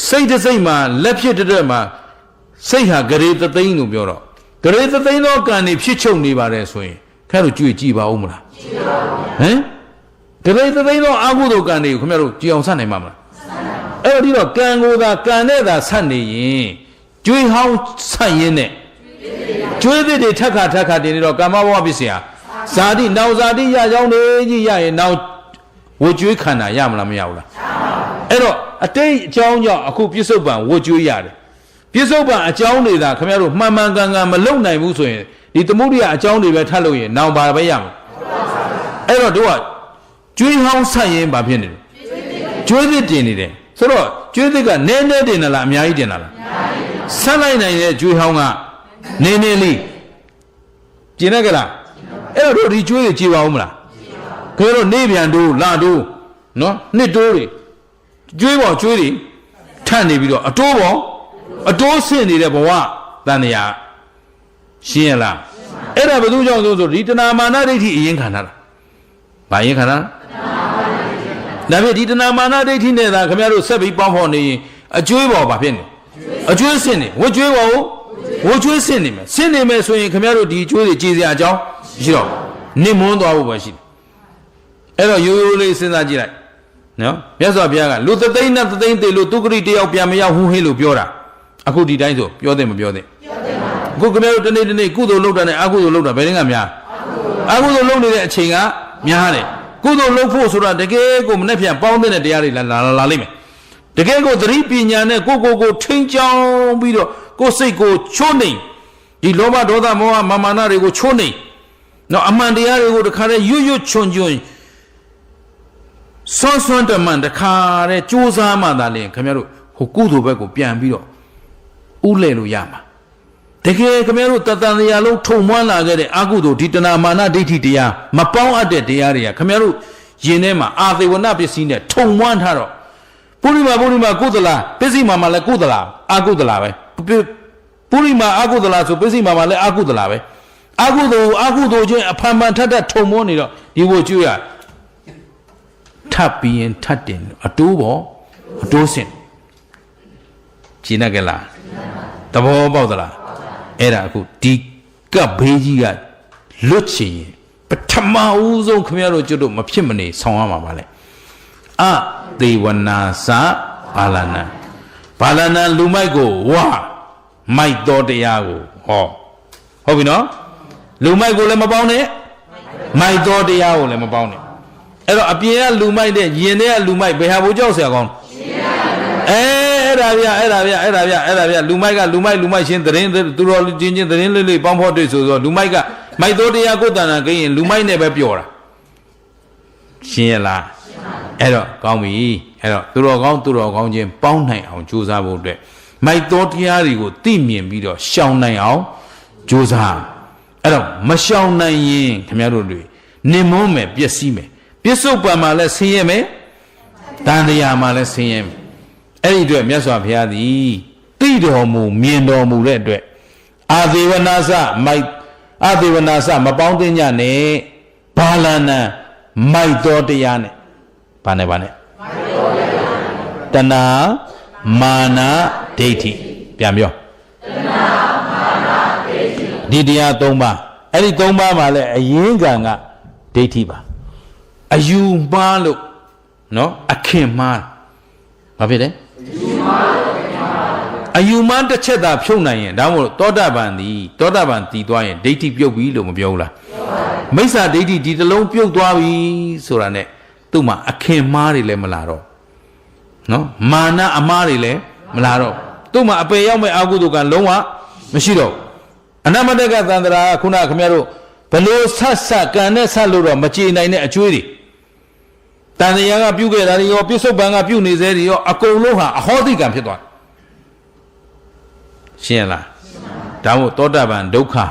စိတ်တစ်စိတ်မှာလက်ဖြစ်တဲ့မှာစိတ်ဟာဂရေသသိန်းလို့ပြောတော့ဂရေသသိန်းသောကံတွေဖြစ်ချုပ်နေပါတယ်ဆိုရင်ခင်ဗျားတို့ကြွေကြည့်ပါဦးမလားကြည့်ပါဘူးဟမ်ဂရေသသိန်းသောအကုသိုလ်ကံတွေကိုခင်ဗျားတို့ကြည်အောင်ဆက်နိုင်မှာမလားအဲ့ဒီတော့ကံကိုသာကံနဲ့သာဆက်နေရင်ကြွေဟောင်းဆက်ရင်းနဲ့ကြွေသစ်တွေထက်ခါတင်နေတော့ကာမဘဝဖြစ်เสียဇာတိနောက်ဇာတိရကြောင်းနေကြီးရရင်နောက်ဝကြွေးခန္ဓာရမလားမရဘူးလားအဲ့တော့အတိတ်အကြောင်းကြောင့်အခုပြစ္ဆုတ်ပံဝကြွေးရတယ်ပြစ္ဆုတ်ပံအကြောင်းတွေသာခင်ဗျားတို့မှန်ကန်မလုံနိုင်ဘူးဆိုရင်ဒီသမုဒိယအကြောင်းတွေပဲထပ်လို့ရင်နောင်ပါပဲရမှာအဲ့တော့တို့ကကြွေးဟောင်းဆက်ရင်ဘာဖြစ်နေလဲကြွေးသစ်တင်နေတယ်ဆိုတော့ကြွေးသစ်ကနည်းနည်းတင်လာလားအများကြီးတင်လာလားဆက်လိုက်နိုင်တဲ့ကြွေးဟောင်းကနည်းနည်းလေးကျင်ရကြလားအဲ့တော့တို့ဒီကြွေးတွေကြည်ပါဦးမလားခင်ဗျားတို့နေပြန်တို့လာတို့နော်နှစ်တိုးတွေကြွေးပေါ်ကြွေးတွေထပ်နေပြီးတော့အတိုးပေါ်အတိုးဆင့်နေတဲ့ဘဝတန်တရားရှင်းရလားအဲ့ဒါဘယ်သူကြောင့်ဆိုဒီတဏမာနဒိဋ္ဌိအရင်ခံထားတာဘာရင်ခံတာဒါဖြင့်ဒီတဏမာနဒိဋ္ဌိနဲ့သာခင်ဗျားတို့ဆက်ပြီးပေါင်းဖော်နေရင်အကျွေးပေါ်ဘာဖြစ်နေအကျွေးဆင့်နေဝကျွေးပေါ်ဝကျွေးဆင့်နေမယ်ဆင့်နေမယ်ဆိုရင်ခင်ဗျားတို့ဒီကျွေးတွေကြည်စရာအကြောင်းရှိတော့နစ်မွန်းသွားဖို့ပဲရှိတယ်အဲ့တော့ရိုးရိုးလေးစဉ်းစားကြည့်လိုက်နော်မြတ်စွာဘုရားကလူသသိန်းနဲ့သသိန်းတေလို့သူဂရိတယောက်ပြန်မရောက်ဟူဟင်းလို့ပြောတာအခုဒီတိုင်းဆိုပြောတယ်မပြောတယ်အခုခင်ဗျားတို့တနေ့ကုသိုလ်လုပ်တာနဲ့အကုသိုလ်လုပ်တာဘယ်ရင်ကများအကုသိုလ်လုပ်နေတဲ့အချိန်ကများတယ်ကုသိုလ်လုပ်ဖို့ဆိုတာတကယ်ကိုမနဲ့ပြန်ပေါင်းတဲ့တရားတွေလာလိမ့်မယ်တကယ်ကိုသတိပညာနဲ့ကိုထိန်းချောင်းပြီးတော့ကိုစိတ်ကိုချိုးနှိမ်ဒီလောဘဒေါသမောဟမာနတွေကိုချိုးနှိမ်နော်အမှန်တရားတွေကိုတခါတည်းရွတ်ချွန်စွန်းတမန်တခါတည်းကြိုးစားမှသာလျှင်ခင်ဗျားတို့ဟိုကုသိုလ်ဘက်ကိုပြန်ပြီးတော့ဥလဲလို့ရမှာတကယ်ခင်ဗျားတို့တန်တရားလုံးထုံမွမ်းလာခဲ့တဲ့အကုသိုလ်ဒီတဏမာနဒိဋ္ဌိတရားမပေါင်းအပ်တဲ့တရားတွေကခင်ဗျားတို့ယင်ထဲမှာအာသေဝနပစ္စည်းနဲ့ထုံမွမ်းထားတော့ပုရိမာကုသလာပစ္စည်းမှာလည်းကုသလာအကုသလာပဲပုရိမာအကုသလာဆိုပစ္စည်းမှာလည်းအကုသလာပဲအကုသိုလ်ချင်းအဖန်ဖန်ထပ်ထုံမောနေတော့ဒီကိုကျွေးရထပ်ပြီးရင်ထပ်တင်အတိုးပေါ်အတိုးစင်ကြည်နေကြလားသဘောပေါက်သလားအဲ့ဒါအခုဒီကပ်ဘေးကြီးကလွတ်ချင်ရင်ပထမဦးဆုံးခင်ဗျားတို့ကျွတ်တို့မဖြစ်မနေဆောင်ရမှာပါလေအသေဝနာစဘာလနံလူမိုက်ကိုဝါမိုက်တော်တရားကိုဟောဟုတ်ပြီနော်လူမိုက်ကိုလည်းမပေါင်းနဲ့မိုက်တော်တရားကိုလည်းမပေါင်းနဲ့အဲ့တော့အပြင်ကလူမိုက်တဲ့ယင်တဲ့လူမိုက်ဘယ်ဟာဘိုးကြောက်ဆရာကောင်းအဲ့ဒါဗျလူမိုက်ကလူမိုက်ချင်းသတင်းသူတော်ချင်းသတင်းလေးပေါင်းဖော်တွေ့ဆိုတော့လူမိုက်ကမိုက်တော်တရားကိုတန်တာကိရင်လူမိုက်နဲ့ပဲပြောတာရှင်းရလားအဲ့တော့ကောင်းပြီအဲ့တော့သူတော်ကောင်းချင်းပေါင်းနိုင်အောင်ကြိုးစားဖို့အတွက်မိုက်တော်တရားတွေကိုသိမြင်ပြီးတော့ရှောင်နိုင်အောင်ကြိုးစားအဲ့တော့မရှောင်နိုင်ရင်ခင်ဗျားတို့တွေနင်မုန်းမယ်ပျက်စီးမယ်ပြစ္ဆုတ်ပံမှာလည်းဆင်းရဲမယ်တန်တရားမှာလည်းဆင်းရဲမယ်အဲ့ဒီအတွက်မြတ်စွာဘုရားသည်သိတော်မူမြင်တော်မူတဲ့အတွက်အာသေဝနာစမပေါင်းသိညနဲ့ဘာလနံမိုက်တော်တရားနဲ့ဘာနဲ့မိုက်တော်တရားတဏမာနဒိဋ္ဌိပြန်ပြောတဏမာနဒိဋ္ဌိဒီတရား၃ပါးအဲ့ဒီ၃ပါးမှာလည်းအရင်ကံကဒိဋ္ဌိပါအယူမှားလို့နော်အခင်မှားဘာဖြစ်လဲအယူမှားတစ်ချက်သာဖြုတ်နိုင်ရင်ဒါမှမဟုတ်သောတာပန်တည်သွားရင်ဒိဋ္ဌိပြုတ်ပြီလို့မပြောဘူးလားမိစ္ဆာဒိဋ္ဌိဒီတစ်လုံးပြုတ်သွားပြီဆိုတာနဲ့သူ့မှာအခင်မှားတွေလည်းမလာတော့နော်မာနအမှားတွေလည်းမလာတော့ သူ့မှာအပေရောက်မဲ့အာဟုတုကလုံးဝမရှိတော့အနမတကသန္တရာခုနခင်ဗျားတို့ဘလို့ဆက်ကံနဲ့ဆက်လို့တော့မကြေနိုင်တဲ့အကျွေးတွေတန်တရားကပြုခဲ့တာတွေရောပြစ္ဆုတ်ပံကပြုနေစေတွေရောအကုန်လုံးဟာအဟောတိကံဖြစ်သွားရှင်းလားဒါမို့သောတာပန်ဒုက္ခဟာ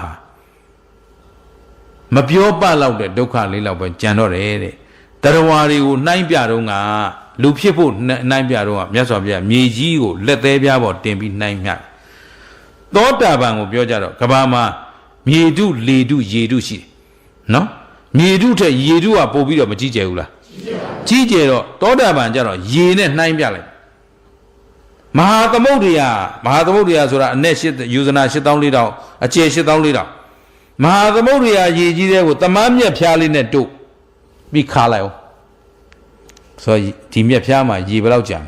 မပြောပလောက်တဲ့ဒုက္ခလေးလောက်ပဲကြံတော့တယ်တဲ့တရားဝါတွေကိုနှိုင်းပြတော့ကလူဖြစ်ဖို့နှိုင်းပြတော့ကမြတ်စွာဘုရားမြေကြီးကိုလက်သေးပြားပေါ်တင်ပြီးနှိုင်းမြသောတာပန်ကိုပြောကြတော့ကဘာမှာမြေတုလေတုရေတုရှိတယ်နော်မြေတုထက်ရေတုကပို့ပြီးတော့မကြီးကျယ်ဘူးလားကြီးကျယ်တော့သောတာပန်ကြတော့ရေနဲ့နှိုင်းပြလိုက်မဟာသမုဒ္ဒရာဆိုတာအနဲ့ယူဇနာ8400အကျယ်8400မဟာသမုဒ္ဒရာရေကြီးတဲ့ကိုတမန်းမြက်ဖျားလေးနဲ့တို့ပြီးခါလိုက်အောင်ဆိုဒီမြက်ဖျားမှာရေဘယ်လောက်ကြံ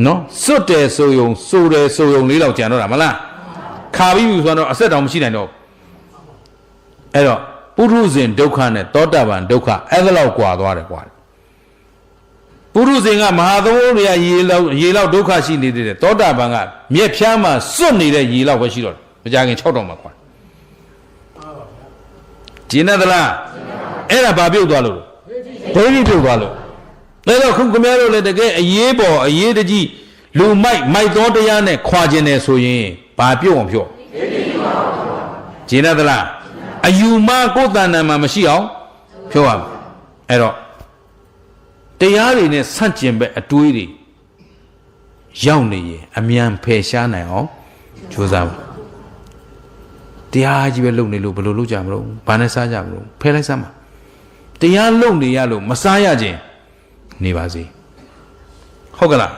နော်စွတ်တယ်ဆိုယုံစိုးတယ်ဆိုယုံလေးလောက်ကြံတော့တာမလားခါပြီးပြီဆိုတော့အဆက်တောင်မရှိနိုင်တော့အဲ့တော့ပုရုဇဉ်ဒုက္ခနဲ့သောတာပန်ဒုက္ခအဲ့ဒါလောက်ကွာသွားတယ်ကွာပုရုဇဉ်ကမဟာသမုဒ္ဒရာရေလောက်ဒုက္ခရှိနေသေးတယ်သောတာပန်ကမြက်ဖျားမှာစွတ်နေတဲ့ရေလောက်ပဲရှိတော့မကြခင်6တောင်မှာကွာကျင်းသလားအဲ့ဒါဘာပြုတ်သွားလို့ဒိဋ္ဌိပြုတ်သွားလို့အဲ့တော့ခုခင်ဗျားတို့လည်းတကယ်အရေးပေါ်အရေးတကြီးလူမိုက်သောတရားနဲ့ခွာခြင်းတယ်ဆိုရင်ဘာပြုတ်အောင်ဖြော့ကျင်းသလားအယူမကိုယ်တဏ္ဍာမှာမရှိအောင်ဖြော့ရမယ်အဲ့တော့တရားတွေနဲ့ဆန့်ကျင်ဘက်အတွေးတွေရောက်နေရင်အမြန်ဖယ်ရှားနိုင်အောင်ကြိုးစားပါတရားကြီးပဲလုပ်နေလို့ဘယ်လိုလုပ်ကြမလို့ဘာနဲ့စားကြမလို့ဖယ်လိုက်စမ်းပါတရားလုပ်နေရလို့မစားရခြင်းနေပါစေဟုတ်ကလား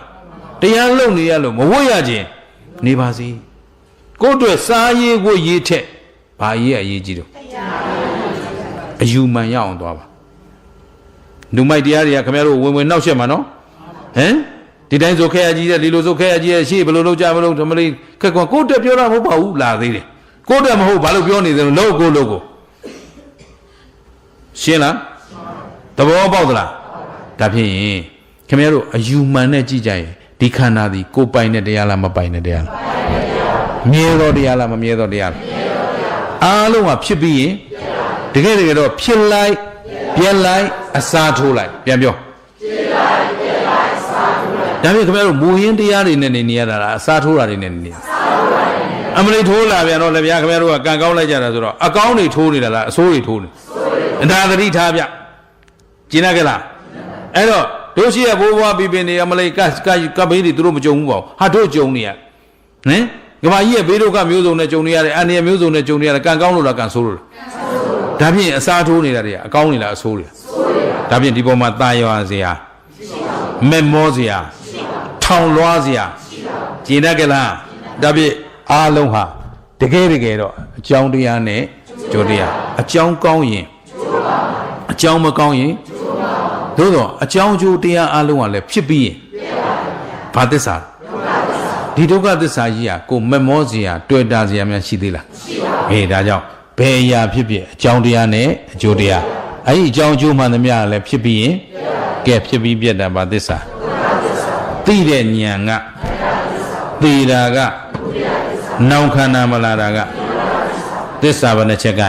တရားလုပ်နေရလို့မဝတ်ရခြင်းနေပါစေကိုယ့်အတွက်စားရေးကိုရေးထက်ဘာရေးအရေးကြီးတော့အယူမှန်ရအောင်သွားပါလူမိုက်တရားတွေကခင်ဗျားတို့ဝင်နှောက်ရှက်မှာနော်ဟမ်ဒီတိုင်းဆိုခဲရကြီးတဲ့ဒီလိုဆိုခဲရကြီးရဲ့ရှေ့ဘယ်လိုလုပ်ကြမလို့ဓမ္မလေးခက်ကွာကိုယ့်တက်ပြောတာမဟုတ်ပါဘူးလာသေးတယ်ကိုယ့်တက်မဟုတ်ဘာလို့ပြောနေသလဲလို့ကိုရှင်းလားသဘောပေါက်သလားဒါဖြင့်ခင်ဗျားတို့အယူမှန်နဲ့ကြည့်ကြရင်ဒီခန္ဓာသည်ကိုယ်ပိုင်တဲ့တရားလားမပိုင်တဲ့တရားလားမြဲသောတရားလားမမြဲသောတရားလားအားလုံးကဖြစ်ပြီးရင်တကယ်တော့ဖြစ်လိုက်ပြက်လိုက်အစားထိုးလိုက်ပြန်ပြောဖြစ်လိုက်ပြက်လိုက်အစားထိုးလိုက်ဒါဖြင့်ခင်ဗျားတို့မူရင်းတရားတွေနဲ့နေရတာလားအစားထိုးတာတွေနဲ့နေအမလေးထိုးလာပြန်တော့လည်းဗျာခင်ဗျားတို့ကကံကောင်းလိုက်ကြတာဆိုတော့အကောင်းတွေထိုးနေတာလားအဆိုးတွေထိုးနေဒါသတိထားဗျကျင်းရကြလားအဲ့တော့တို့ရှိရဘိုးဘွားပြပင်နေအမလေးကဘေးတွေသူတို့မကြုံဘူးပေါ့ဟာတို့ကြုံနေရဟင်ကမကြီးရဲ့ဘေးဒုက္ခမျိုးစုံနဲ့ကြုံနေရတယ်အန္တရာယ်မျိုးစုံနဲ့ကြုံနေရတယ်ကံကောင်းလို့လားကံဆိုးလို့လားဒါဖြင့်အစားထိုးနေတာတွေအကောင်းနေလားအဆိုးတွေဒါဖြင့်ဒီပေါ်မှာတာရွာစရာမက်မောစရာထောင်လွှားစရာကျင်တတ်ကြလားဒါဖြင့်အားလုံးဟာတကယ်တော့အကြောင်းတရားနဲ့ကြိုးတရားအကြောင်းကောင်းရင်အကြောင်းမကောင်းရင်သို့တော့အကြောင်းကျိုးတရားအားလုံးကလည်းဖြစ်ပြီးရင်ဘာသစ္စာဒီဒုက္ခသစ္စာကြီးဟာကိုမက်မောစရာတွေ့တာစရာများရှိသေးလားမရှိပါဘူးဒါကြောင့်ဘယ်အရာဖြစ်ဖြစ်အကြောင်းတရားနဲ့အကျိုးတရားအဲ့ဒီအကြောင်းအကျိုးမှန်သမျှလည်းဖြစ်ပြီးရင်ကဲဖြစ်ပြီးပြတ်တာဘာသစ္စာသိတဲ့ဉာဏ်ကသိတာကနောင်ခန္ဓာမလာတာကသစ္စာဘယ်နှချက်က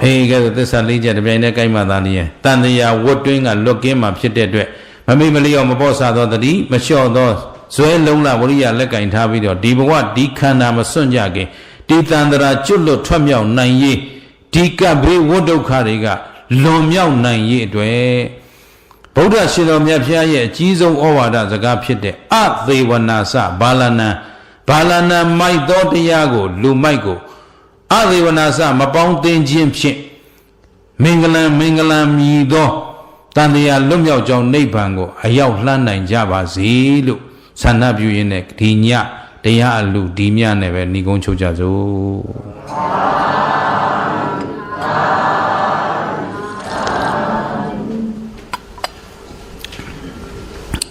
အေးကဲသစ္စာ၄ချက်တပြိုင်တည်းကိုက်မှသာလျင်တန်တရားဝတ်တွင်းကလွတ်ကင်းမှဖြစ်တဲ့အတွက်မမိမလျော့မပေါ့ဆသောတတိမလျှော့သောဇွဲလုံးလာဝရိယလက်ကင်ထားပြီးတော့ဒီဘဝဒီခန္ဓာမစွန့်ကြခင်ဒီတန်တရာကျွတ်လွတ်ထွက်မြောက်နိုင်ရေးဒီကပ်ဘေးဝဋ်ဒုက္ခတွေကလွန်မြောက်နိုင်ရေးအတွက်ဗုဒ္ဓရှင်တော်မြတ်ဖျားရဲ့အကြီးဆုံးဩဝါဒစကားဖြစ်တဲ့အသေးဝနာစဘာလနံမိုက်သောတရားကိုလူမိုက်ကိုအသေးဝနာစမပေါင်းသင်ခြင်းဖြင့်မင်္ဂလံမြည်သောတန်တရားလွတ်မြောက်ကြောင်းနိဗ္ဗာန်ကိုအရောက်လှမ်းနိုင်ကြပါစေလို့ဆန္ဒပြုရင်းနဲ့ဒီညတရားအလူဒီမြနဲ့ပဲဏီကုန်းချုပ်ကြစို့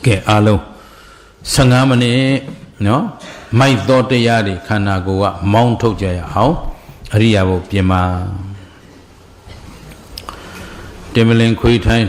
ကဲအားလုံး15မိနစ်နော်မိုက်သောတရားတွေခန္ဓာကိုယ်ကမောင်းထုတ်ကြရအောင်အရိယာဘုပြင်မှာတင်မလင်ခွေးထိုင်း